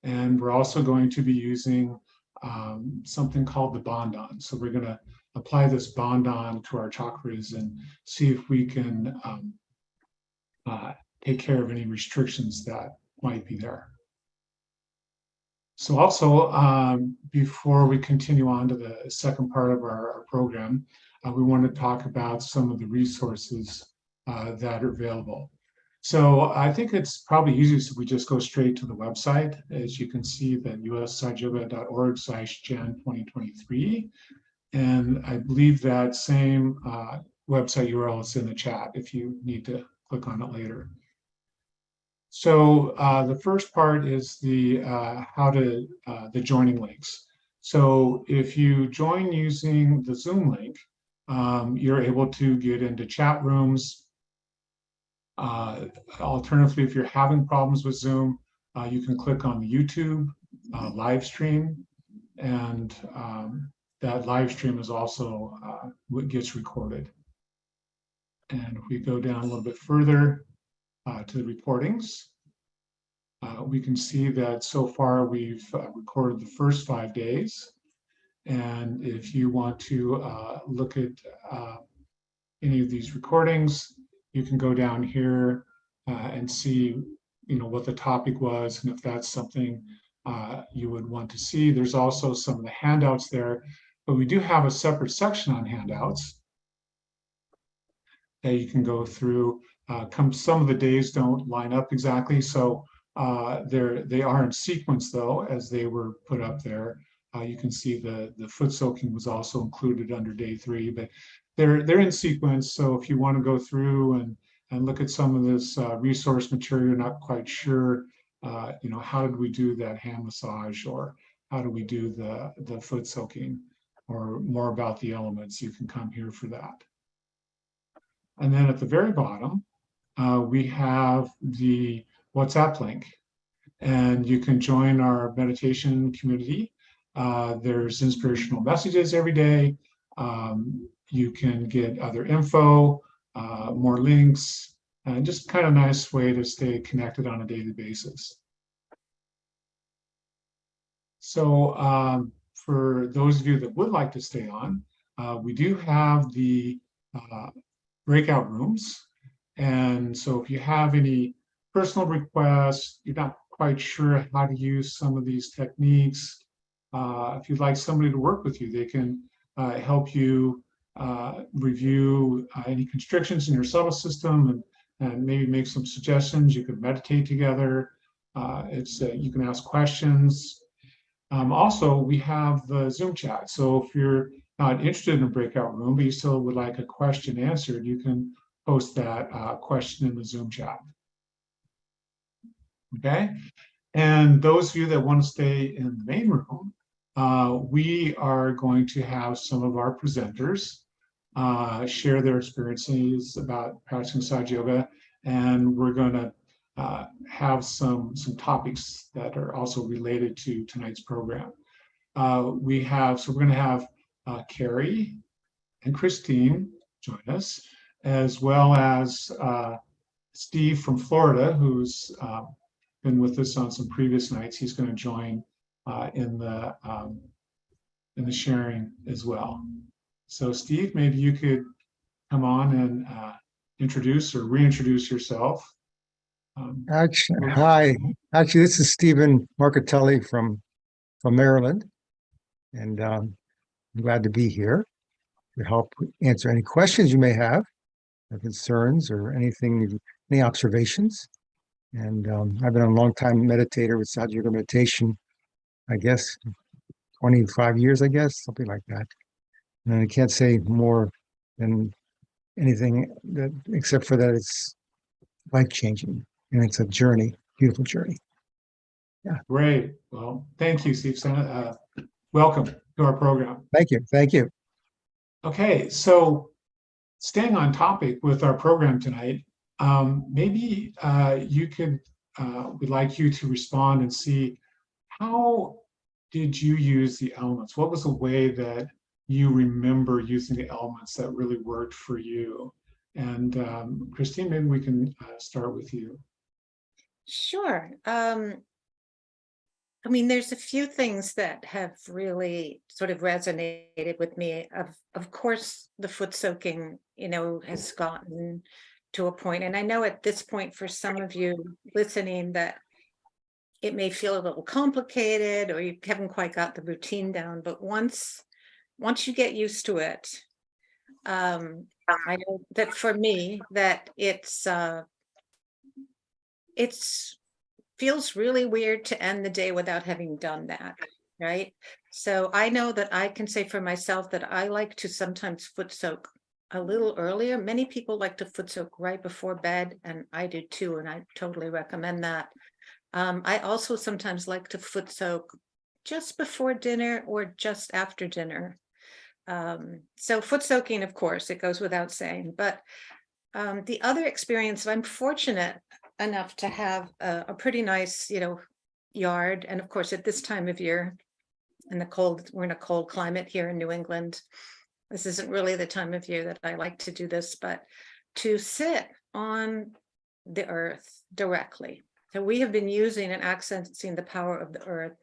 S1: And we're also going to be using something called the bandhan. So we're going to apply this bandhan to our chakras and see if we can take care of any restrictions that might be there. So also, before we continue on to the second part of our program, we want to talk about some of the resources that are available. So I think it's probably easiest if we just go straight to the website. As you can see, the ussahajayoga.org/Jan2023. And I believe that same website URL is in the chat if you need to click on it later. So the first part is the the joining links. So if you join using the Zoom link, you're able to get into chat rooms. Alternatively, if you're having problems with Zoom, you can click on the YouTube live stream, and that live stream is also what gets recorded. And if we go down a little bit further to the recordings, we can see that so far we've recorded the first 5 days. And if you want to look at any of these recordings, you can go down here and see, what the topic was, and if that's something you would want to see. There's also some of the handouts there, but we do have a separate section on handouts that you can go through. Some of the days don't line up exactly, so they are in sequence though, as they were put up there. You can see the foot soaking was also included under day 3, but they're in sequence. So if you want to go through and look at some of this resource material, you're not quite sure, how did we do that hand massage, or how do we do the foot soaking, or more about the elements, you can come here for that. And then at the very bottom, we have the WhatsApp link, and you can join our meditation community. There's inspirational messages every day. You can get other info, more links, and just kind of nice way to stay connected on a daily basis. So for those of you that would like to stay on, we do have the breakout rooms. And so if you have any personal requests, you're not quite sure how to use some of these techniques, if you'd like somebody to work with you, they can help you review any constrictions in your subtle system and maybe make some suggestions. You can meditate together. You can ask questions. Also, we have the Zoom chat. So if you're not interested in a breakout room, but you still would like a question answered, you can post that question in the Zoom chat. Okay. And those of you that want to stay in the main room, we are going to have some of our presenters share their experiences about practicing Sahaja Yoga, and we're going to have some topics that are also related to tonight's program. We're going to have Kerry and Kristine join us, as well as Steve from Florida, who's been with us on some previous nights. He's going to join in the sharing as well. So Steve, maybe you could come on and introduce or reintroduce yourself.
S7: Actually, hi. Actually, this is Stephen Marcatelli from Maryland, and I'm glad to be here to help answer any questions you may have, or concerns, or anything, any observations. And I've been a long time meditator with Sahaja Yoga meditation, I guess 25 years, I guess, something like that. And I can't say more than anything that, except for that it's life-changing, and it's a journey, beautiful journey. Yeah.
S1: Great. Well, thank you, Steve. Welcome to our program.
S7: Thank you. Thank you.
S1: Okay, so staying on topic with our program tonight, maybe we'd like you to respond and see, how did you use the elements? What was the way that you remember using the elements that really worked for you? And Kristine, maybe we can start with you.
S3: Sure. I mean, there's a few things that have really sort of resonated with me. Of course, the foot soaking, has gotten to a point, and I know at this point for some of you listening that it may feel a little complicated or you haven't quite got the routine down, but once you get used to it, I know that for me that it's feels really weird to end the day without having done that, right? So I know that I can say for myself that I like to sometimes foot soak a little earlier. Many people like to foot soak right before bed, and I do too, and I totally recommend that. I also sometimes like to foot soak just before dinner or just after dinner. So foot soaking, of course, it goes without saying, but the other experience, I'm fortunate enough to have a pretty nice, yard. And of course, at this time of year, we're in a cold climate here in New England. This isn't really the time of year that I like to do this, but to sit on the earth directly. So we have been using and accessing the power of the earth,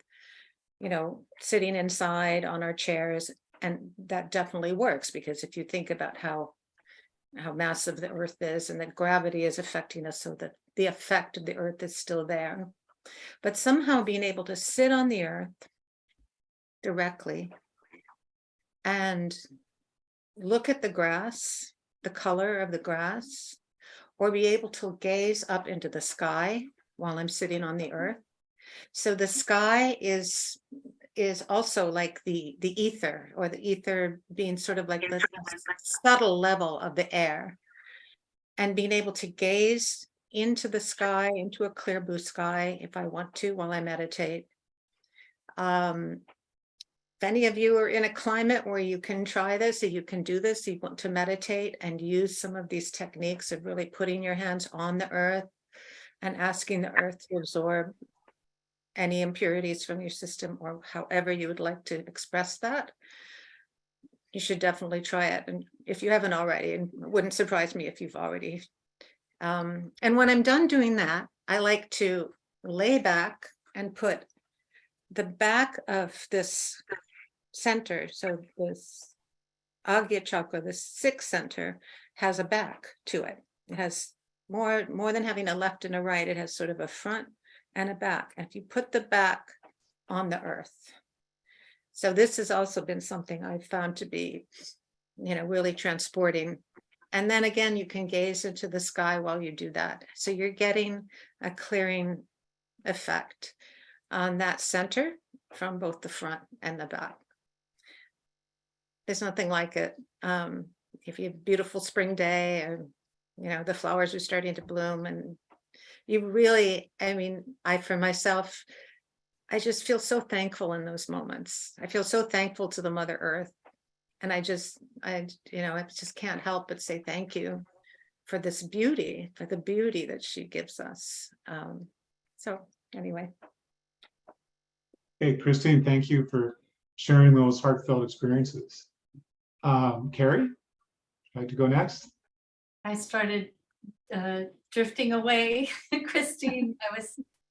S3: sitting inside on our chairs. And that definitely works, because if you think about how massive the earth is and that gravity is affecting us, so that the effect of the earth is still there. But somehow being able to sit on the earth directly and look at the grass, the color of the grass, or be able to gaze up into the sky while I'm sitting on the earth. So the sky is also like the ether, or the ether being sort of like the subtle level of the air, and being able to gaze into the sky, into a clear blue sky, if I want to, while I meditate. If any of you are in a climate where you can try this, or you can do this, you want to meditate and use some of these techniques of really putting your hands on the earth and asking the earth to absorb any impurities from your system, or however you would like to express that, you should definitely try it. And if you haven't already, and it wouldn't surprise me if you've already. And when I'm done doing that, I like to lay back and put the back of this center. So this Agya chakra, the sixth center, has a back to it. It has more than having a left and a right, it has sort of a front and a back. And if you put the back on the earth. So this has also been something I've found to be, really transporting. And then again, you can gaze into the sky while you do that. So you're getting a clearing effect on that center from both the front and the back. There's nothing like it. If you have a beautiful spring day and, the flowers are starting to bloom, and you really, for myself, I just feel so thankful in those moments. I feel so thankful to the Mother Earth. And I just can't help but say thank you for this beauty, for the beauty that she gives us. So anyway.
S1: Hey, Kristine, thank you for sharing those heartfelt experiences. Kerry, would you like to go next?
S2: I started drifting away. Kristine,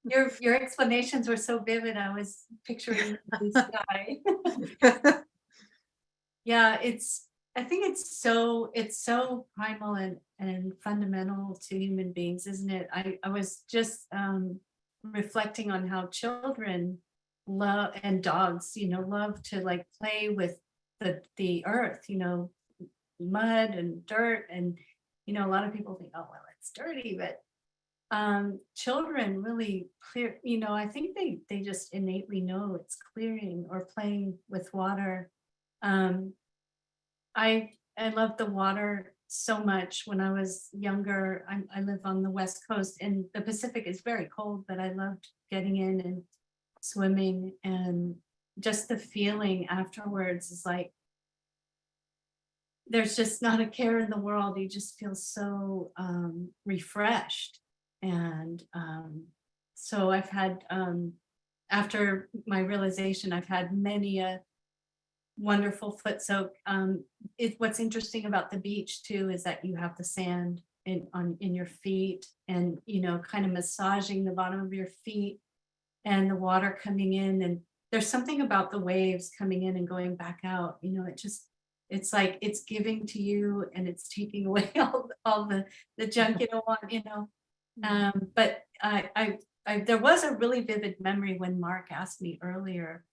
S2: your explanations were so vivid. I was picturing the sky. Yeah, I think it's so primal and fundamental to human beings, isn't it? I was just reflecting on how children love, and dogs, love to like play with the earth, mud and dirt, and a lot of people think, oh well, it's dirty, but children really clear, I think they just innately know it's clearing or playing with water. I love the water so much. When I was younger, I live on the West Coast, and the Pacific is very cold, but I loved getting in and swimming, and just the feeling afterwards is like there's just not a care in the world. You just feel so refreshed. And so I've had, after my realization, I've had many a wonderful foot soak. What's interesting about the beach too is that you have the sand in your feet, and kind of massaging the bottom of your feet, and the water coming in, and there's something about the waves coming in and going back out. It's like it's giving to you and it's taking away all the junk you don't want. But I there was a really vivid memory when Mark asked me earlier.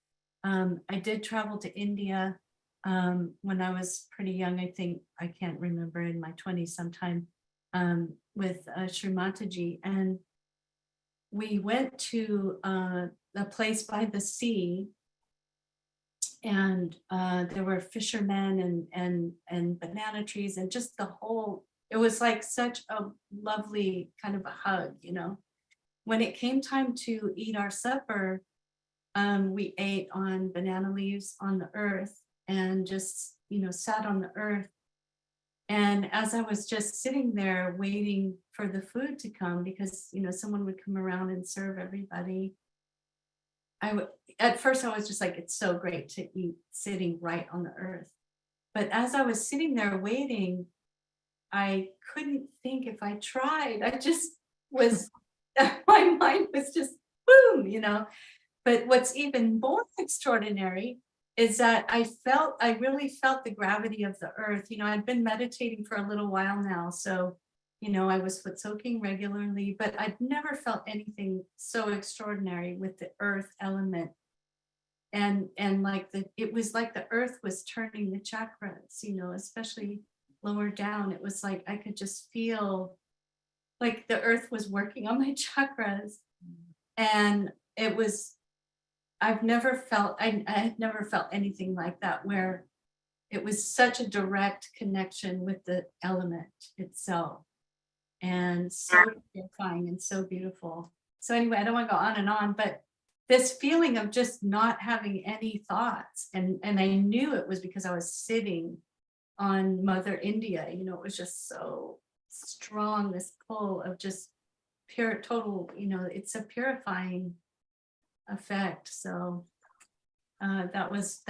S2: I did travel to India when I was pretty young. I think, I can't remember, in my 20s sometime, with Shri Mataji, and we went to a place by the sea, and there were fishermen and banana trees, and just the whole, it was like such a lovely kind of a hug. When it came time to eat our supper, we ate on banana leaves on the earth, and just sat on the earth. And as I was just sitting there waiting for the food to come, because someone would come around and serve everybody, at first I was just like, it's so great to eat sitting right on the earth. But as I was sitting there waiting, I couldn't think if I tried. I just was, my mind was just boom, But what's even more extraordinary is that I really felt the gravity of the earth. I'd been meditating for a little while now, so I was foot soaking regularly, but I'd never felt anything so extraordinary with the earth element. And it was like the earth was turning the chakras, especially lower down. It was like I could just feel like the earth was working on my chakras. And it was, I had never felt anything like that, where it was such a direct connection with the element itself, and so purifying and so beautiful. So anyway, I don't want to go on and on, but this feeling of just not having any thoughts, and I knew it was because I was sitting on Mother India. It was just so strong, this pull of just pure, total, it's a purifying effect. So that was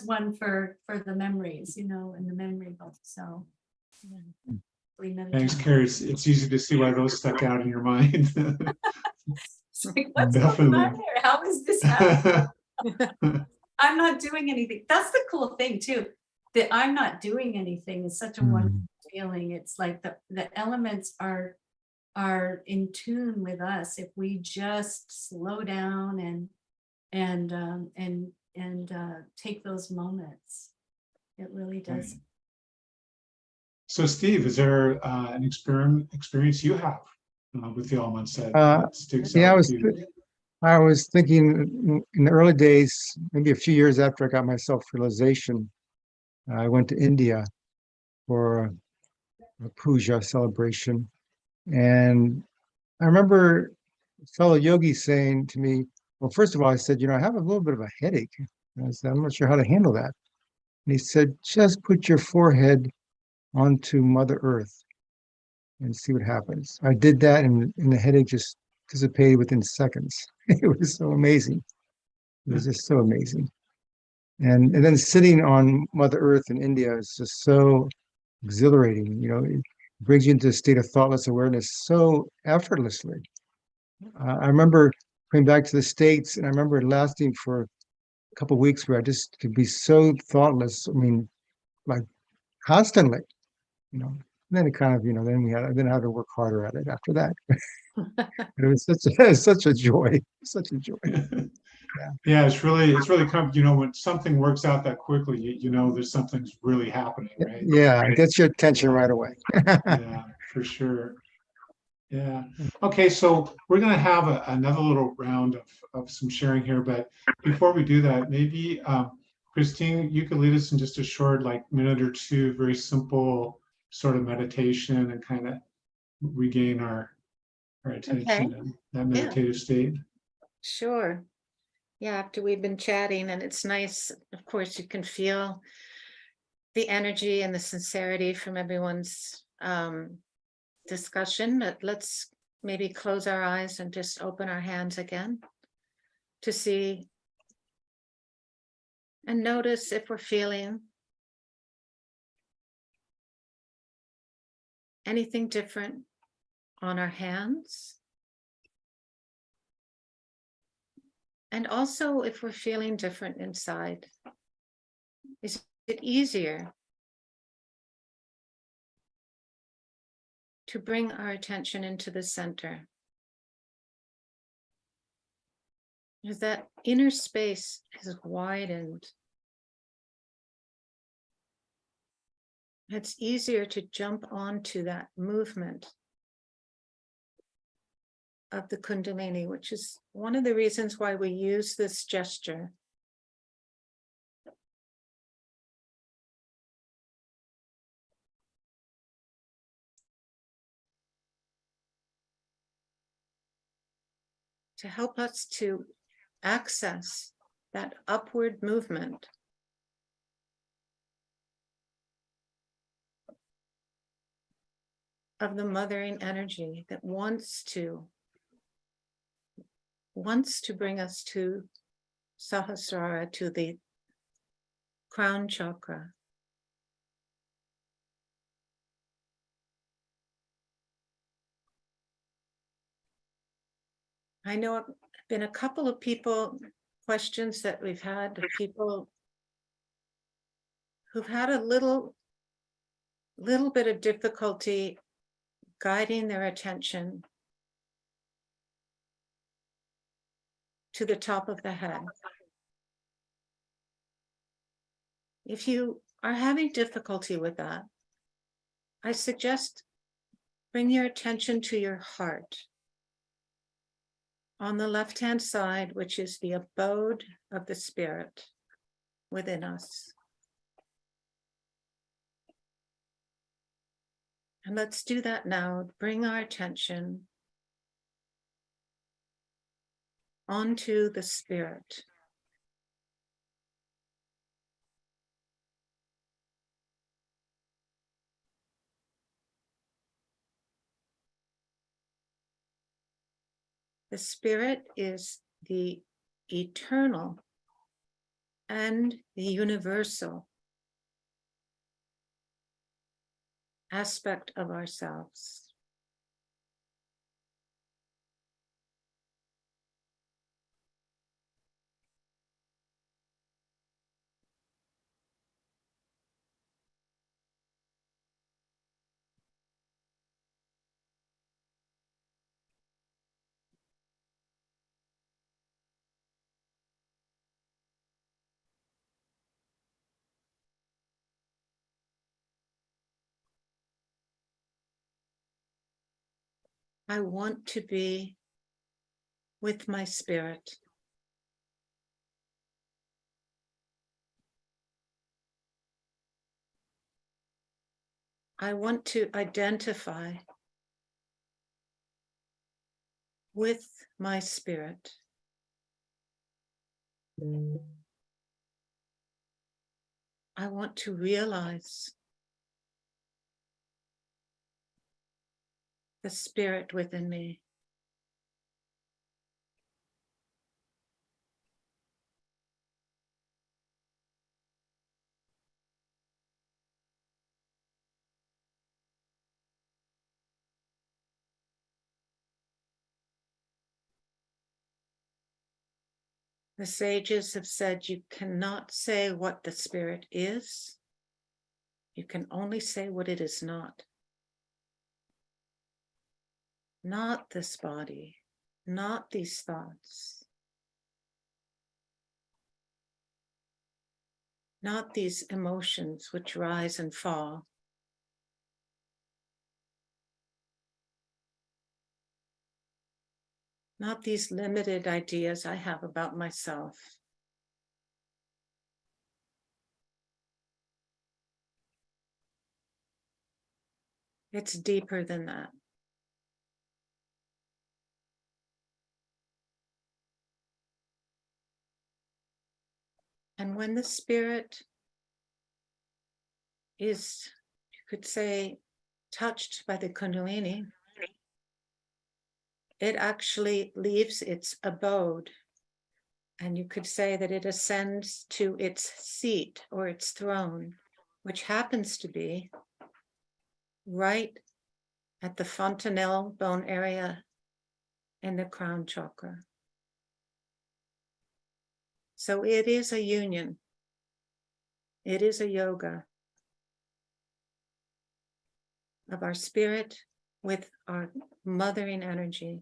S2: one for the memories, in the memory book. So
S1: Thanks, Kerry. It's easy to see why those stuck out in your mind.
S2: It's like, what's
S1: Definitely.
S2: going on here? How is this happening? I'm not doing anything. That's the cool thing too, that I'm not doing anything is such a wonderful feeling. It's like the elements are in tune with us if we just slow down and take those moments. It really does.
S1: So Steve, is there an experience you have with the elements that sticks
S7: Yeah,
S1: out with you?
S7: I was thinking in the early days, maybe a few years after I got my self-realization, I went to India for a puja celebration. And I remember a fellow yogi saying to me, well, first of all, I said, I have a little bit of a headache. And I said, I'm not sure how to handle that. And he said, just put your forehead onto Mother Earth and see what happens. I did that, and the headache just dissipated within seconds. It was so amazing. It was just so amazing. And then sitting on Mother Earth in India is just so exhilarating. It brings you into a state of thoughtless awareness so effortlessly. I remember coming back to the States, and I remember it lasting for a couple of weeks where I just could be so thoughtless. I mean, like constantly, And then it kind of, then I had to work harder at it after that. It was such a joy, such a joy.
S1: Yeah, it's really when something works out that quickly, you know there's something's really happening, right?
S7: Yeah, it gets your attention right away.
S1: Yeah, for sure. Yeah. Okay, so we're going to have another little round of some sharing here, but before we do that, maybe Kristine, you could lead us in just a short, like minute or two, very simple sort of meditation and kind of regain our attention
S3: Okay.
S1: and that meditative state.
S3: Sure. Yeah, after we've been chatting, and it's nice, of course, you can feel the energy and the sincerity from everyone's discussion, but let's maybe close our eyes and just open our hands again to see and notice if we're feeling anything different on our hands. And also if we're feeling different inside. Is it easier to bring our attention into the center? As that inner space is widened, it's easier to jump onto that movement of the Kundalini, which is one of the reasons why we use this gesture. To help us to access that upward movement of the mothering energy that wants to bring us to Sahasrara, to the crown chakra. I know it's been a couple of questions that we've had, people who've had a little bit of difficulty guiding their attention to the top of the head. If you are having difficulty with that, I suggest bring your attention to your heart. On the left-hand side, which is the abode of the spirit within us. And let's do that now. Bring our attention onto the spirit. The spirit is the eternal and the universal aspect of ourselves. I want to be with my spirit. I want to identify with my spirit. I want to realize the spirit within me. The sages have said you cannot say what the spirit is. You can only say what it is not. Not this body, not these thoughts, not these emotions which rise and fall. Not these limited ideas I have about myself. It's deeper than that. And when the spirit is, you could say, touched by the Kundalini, it actually leaves its abode. And you could say that it ascends to its seat or its throne, which happens to be right at the fontanelle bone area in the crown chakra. So it is a union. It is a yoga of our spirit with our mothering energy.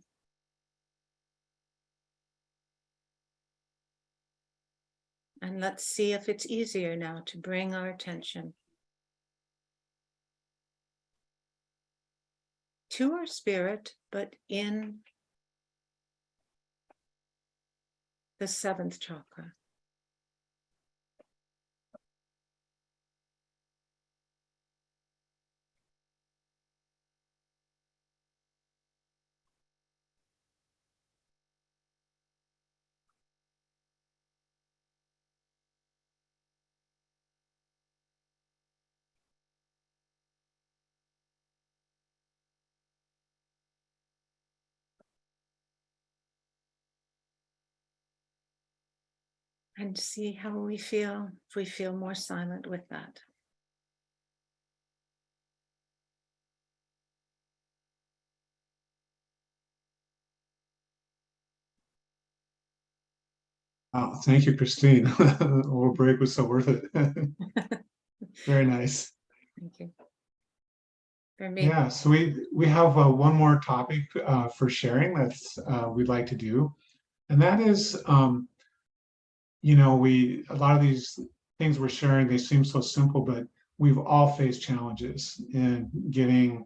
S3: And let's see if it's easier now to bring our attention to our spirit, but in the seventh chakra. And see how we feel, if we feel more silent with that.
S1: Wow, thank you, Kristine. The little break was so worth it. Very nice.
S3: Thank you. For me,
S1: Yeah, so we have one more topic for sharing that's we'd like to do, and that is, a lot of these things we're sharing, they seem so simple, but we've all faced challenges in getting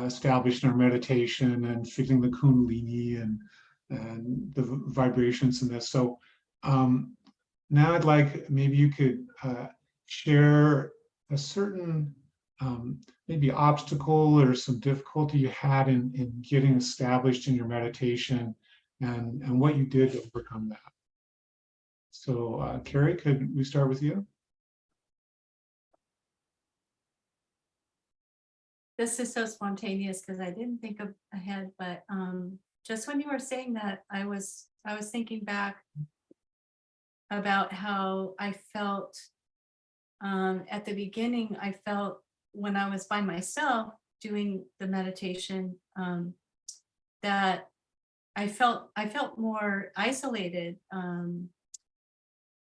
S1: established in our meditation and feeling the Kundalini and the vibrations in this. So now I'd like maybe you could share a certain maybe obstacle or some difficulty you had in getting established in your meditation and what you did to overcome that. So Kerry, could we start with you?
S2: This is so spontaneous because I didn't think of ahead, but just when you were saying that, I was thinking back about how I felt at the beginning. I felt when I was by myself doing the meditation that I felt more isolated,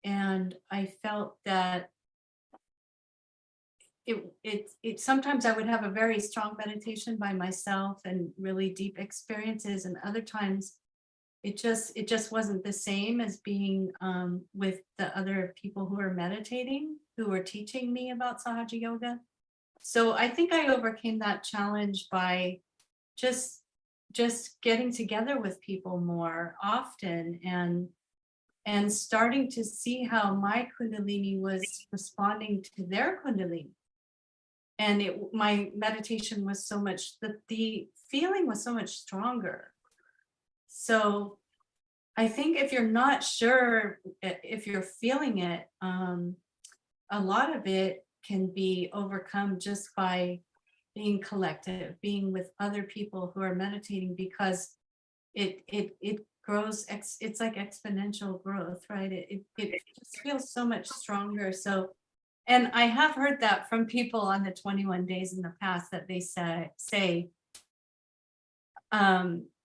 S2: and I felt that it sometimes I would have a very strong meditation by myself and really deep experiences, and other times it just wasn't the same as being with the other people who are meditating, who were teaching me about Sahaja Yoga. So I think I overcame that challenge by just just getting together with people more often and starting to see how my Kundalini was responding to their Kundalini. And my meditation was so much, the feeling was so much stronger. So I think if you're not sure if you're feeling it, a lot of it can be overcome just by being collective, being with other people who are meditating, because it grows, it's like exponential growth, right? It just feels so much stronger. So, and I have heard that from people on the 21 days in the past, that they say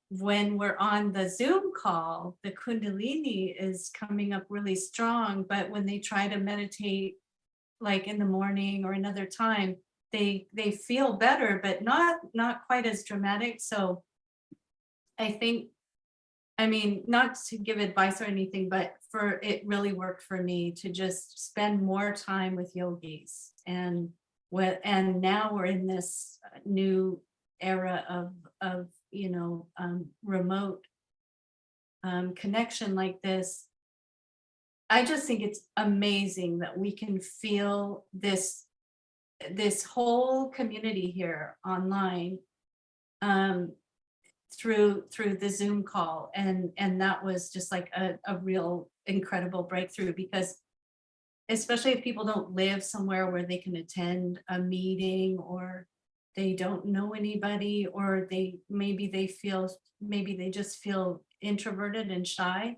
S2: when we're on the Zoom call, the Kundalini is coming up really strong, but when they try to meditate like in the morning or another time, they feel better, but not quite as dramatic. So I think, I mean, not to give advice or anything, but it really worked for me to just spend more time with yogis. And now we're in this new era of remote connection like this. I just think it's amazing that we can feel this whole community here online through the Zoom call. And that was just like a real incredible breakthrough, because especially if people don't live somewhere where they can attend a meeting, or they don't know anybody, or maybe they just feel introverted and shy.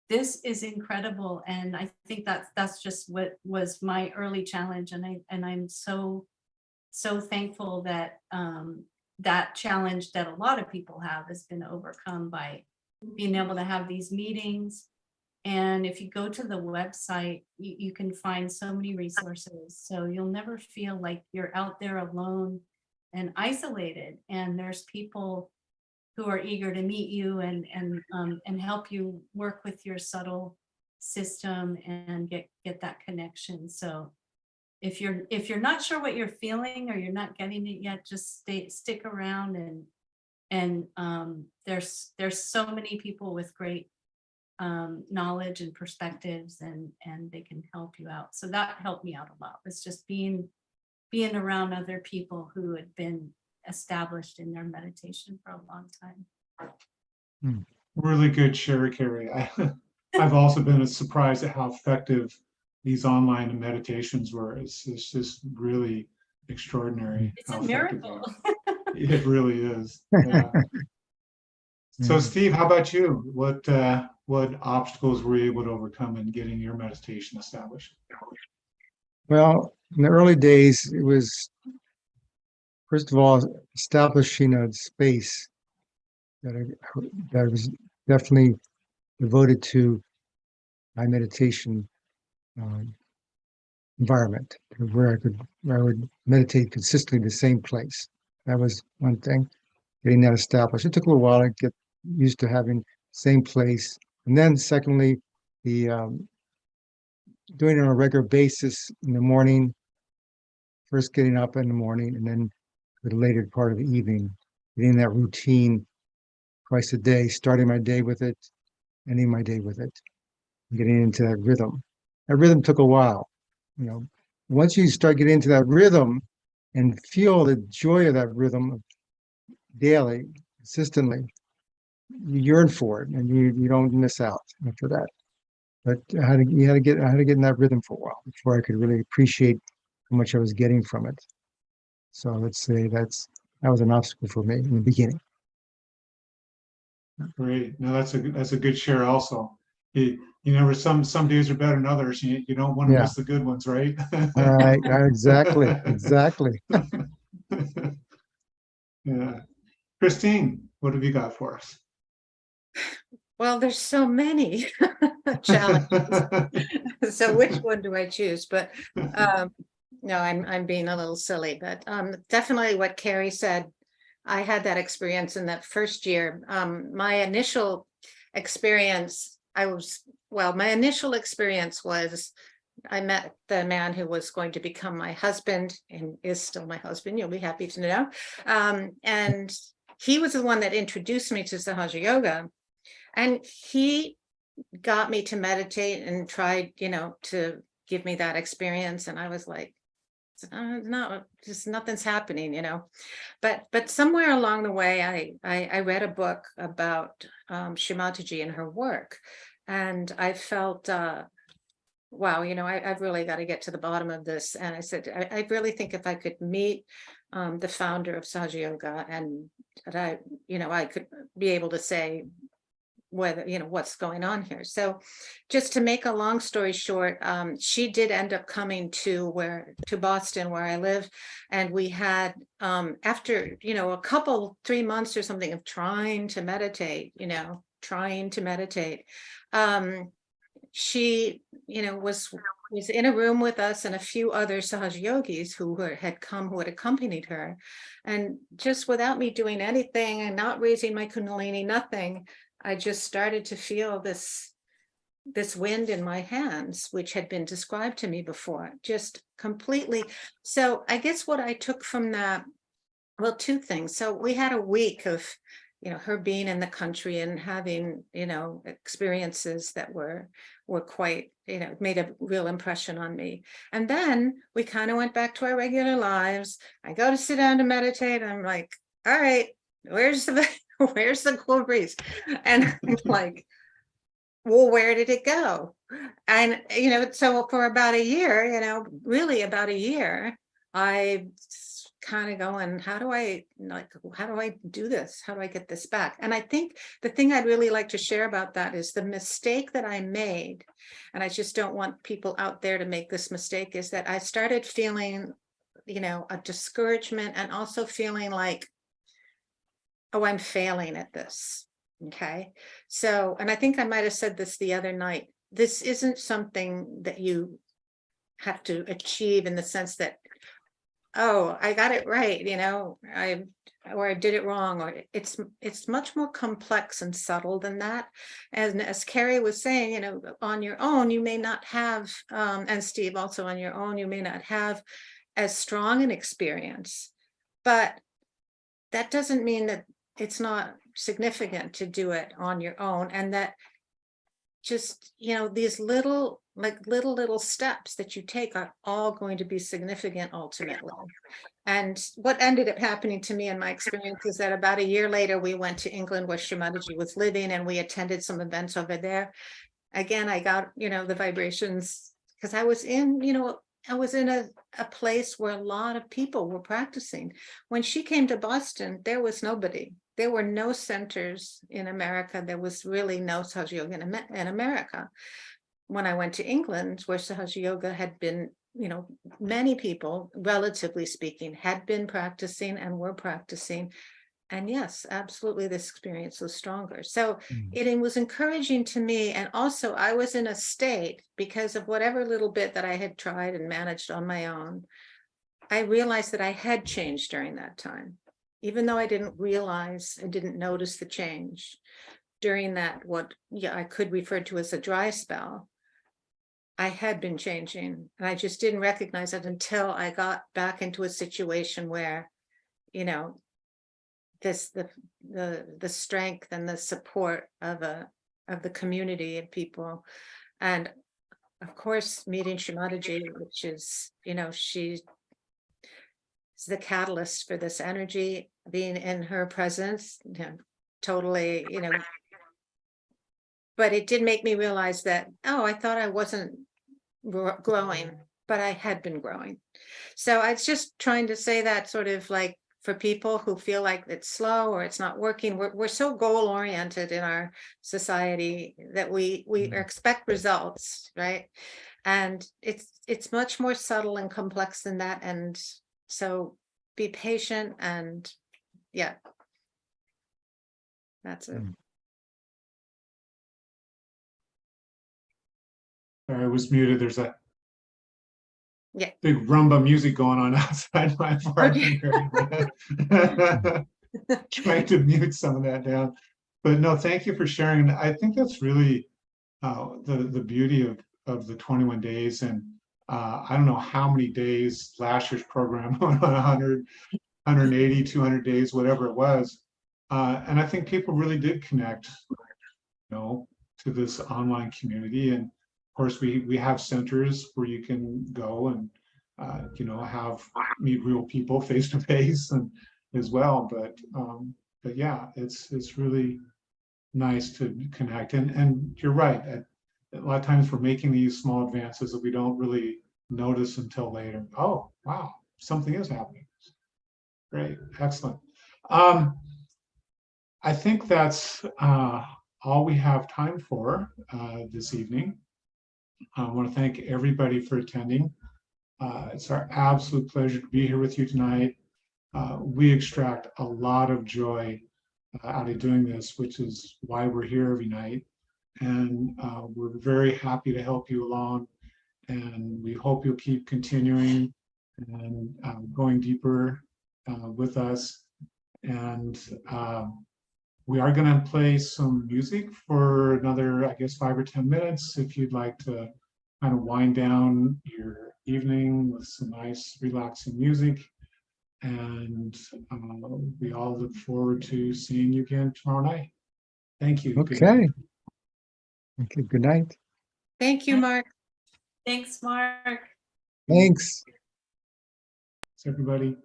S2: This is incredible. And I think that's just what was my early challenge. And I'm so thankful that that challenge that a lot of people have has been overcome by being able to have these meetings. And if you go to the website, you can find so many resources. So you'll never feel like you're out there alone and isolated. And there's people who are eager to meet you and help you work with your subtle system and get that connection. So if you're not sure what you're feeling, or you're not getting it yet, just stick around, and there's so many people with great knowledge and perspectives, and they can help you out. So that helped me out a lot. Was just being around other people who had been established in their meditation for a long time.
S1: Really good share, Kerry. I've also been surprised at how effective these online meditations were. It's just really extraordinary.
S2: It's a miracle.
S1: It really is. Yeah. So Steve, how about you? What obstacles were you able to overcome in getting your meditation established?
S7: Well, in the early days, it was, first of all, establishing a space that I was definitely devoted to my meditation environment, where I would meditate consistently in the same place. That was one thing, getting that established. It took a little while to get used to having the same place. And then secondly, the doing it on a regular basis in the morning, first getting up in the morning, and then the later part of the evening, getting that routine twice a day, starting my day with it, ending my day with it, getting into that rhythm. That rhythm took a while. Once you start getting into that rhythm and feel the joy of that rhythm daily, consistently, you yearn for it, and you don't miss out after that. But I had to get in that rhythm for a while before I could really appreciate how much I was getting from it. So let's say that was an obstacle for me in the beginning.
S1: Great. No, that's a good share also. Some days are better than others. You don't want to miss the good ones, right?
S7: All right. Exactly.
S1: Yeah. Kristine, what have you got for us?
S3: Well, there's so many challenges. So which one do I choose? But no, I'm being a little silly, but definitely what Kerry said. I had that experience in that first year. My initial experience was I met the man who was going to become my husband, and is still my husband. You'll be happy to know. And he was the one that introduced me to Sahaja Yoga. And he got me to meditate and tried, to give me that experience. And I was like, no, just nothing's happening, But somewhere along the way, I read a book about Shri Mataji and her work. And I felt, wow, I've really got to get to the bottom of this. And I said, I really think if I could meet the founder of Sahaja Yoga, and that I could be able to say whether, what's going on here. So just to make a long story short, she did end up coming to Boston, where I live. And we had, after, a couple, 3 months or something of trying to meditate, she, was in a room with us and a few other Sahaja yogis who had accompanied her. And just without me doing anything and not raising my Kundalini, nothing, I just started to feel this wind in my hands, which had been described to me before, just completely. So I guess what I took from that, well, two things. So we had a week of, her being in the country and having, experiences that were quite, made a real impression on me. And then we kind of went back to our regular lives. I go to sit down to meditate. I'm like, all right, where's the cool breeze? And I'm like, well, where did it go? And, so for about a year, really about a year, I kind of going, how do I do this? How do I get this back? And I think the thing I'd really like to share about that is the mistake that I made. And I just don't want people out there to make this mistake, is that I started feeling, a discouragement, and also feeling like, oh, I'm failing at this. Okay. So, and I think I might have said this the other night, this isn't something that you have to achieve in the sense that, oh, I got it right, I did it wrong, or it's much more complex and subtle than that. And as Kerry was saying, on your own, you may not have, and Steve also, on your own, you may not have as strong an experience, but that doesn't mean that it's not significant to do it on your own. And that just, these little steps that you take are all going to be significant ultimately. And what ended up happening to me in my experience is that about a year later, we went to England, where Shri Mataji was living, and we attended some events over there. Again, I got, the vibrations, because I was in, a place where a lot of people were practicing. When she came to Boston, there was nobody. There were no centers in America. There was really no Sahaja Yoga in America. When I went to England, where Sahaja Yoga had been, many people, relatively speaking, had been practicing and were practicing. And yes, absolutely, this experience was stronger. So it was encouraging to me. And also I was in a state, because of whatever little bit that I had tried and managed on my own, I realized that I had changed during that time. Even though I didn't notice the change during that, I could refer to as a dry spell, I had been changing, and I just didn't recognize it until I got back into a situation where, the strength and the support of the community of people, and of course meeting Shri Mataji, which is, she's the catalyst for this energy, being in her presence, totally, but it did make me realize that, oh, I thought I wasn't growing, but I had been growing. So I was just trying to say that, sort of like, for people who feel like it's slow or it's not working, we're so goal oriented in our society that we expect results, right? And it's much more subtle and complex than that. And so be patient, and yeah, that's it.
S1: I was muted. There's a
S3: Yeah.
S1: big rumba music going on outside my apartment. Trying to mute some of that down. But no, thank you for sharing. I think that's really the beauty of the 21 days. And I don't know how many days last year's program, 100, 180, 200 days, whatever it was. And I think people really did connect, to this online community. And of course, we have centers where you can go and have meet real people face to face and as well. But yeah, it's really nice to connect. And you're right. A lot of times we're making these small advances that we don't really notice until later. Oh, wow, something is happening. Great, excellent. I think that's all we have time for this evening. I want to thank everybody for attending. It's our absolute pleasure to be here with you tonight. We extract a lot of joy out of doing this, which is why we're here every night. And we're very happy to help you along. And we hope you'll keep continuing and going deeper with us. And we are going to play some music for another, I guess, 5 or 10 minutes if you'd like to kind of wind down your evening with some nice, relaxing music. And we all look forward to seeing you again tomorrow night. Thank you. Good night.
S7: Okay. Okay, good night.
S3: Thank you, Mark.
S2: Thanks, Mark.
S7: Thanks.
S1: Thanks, everybody.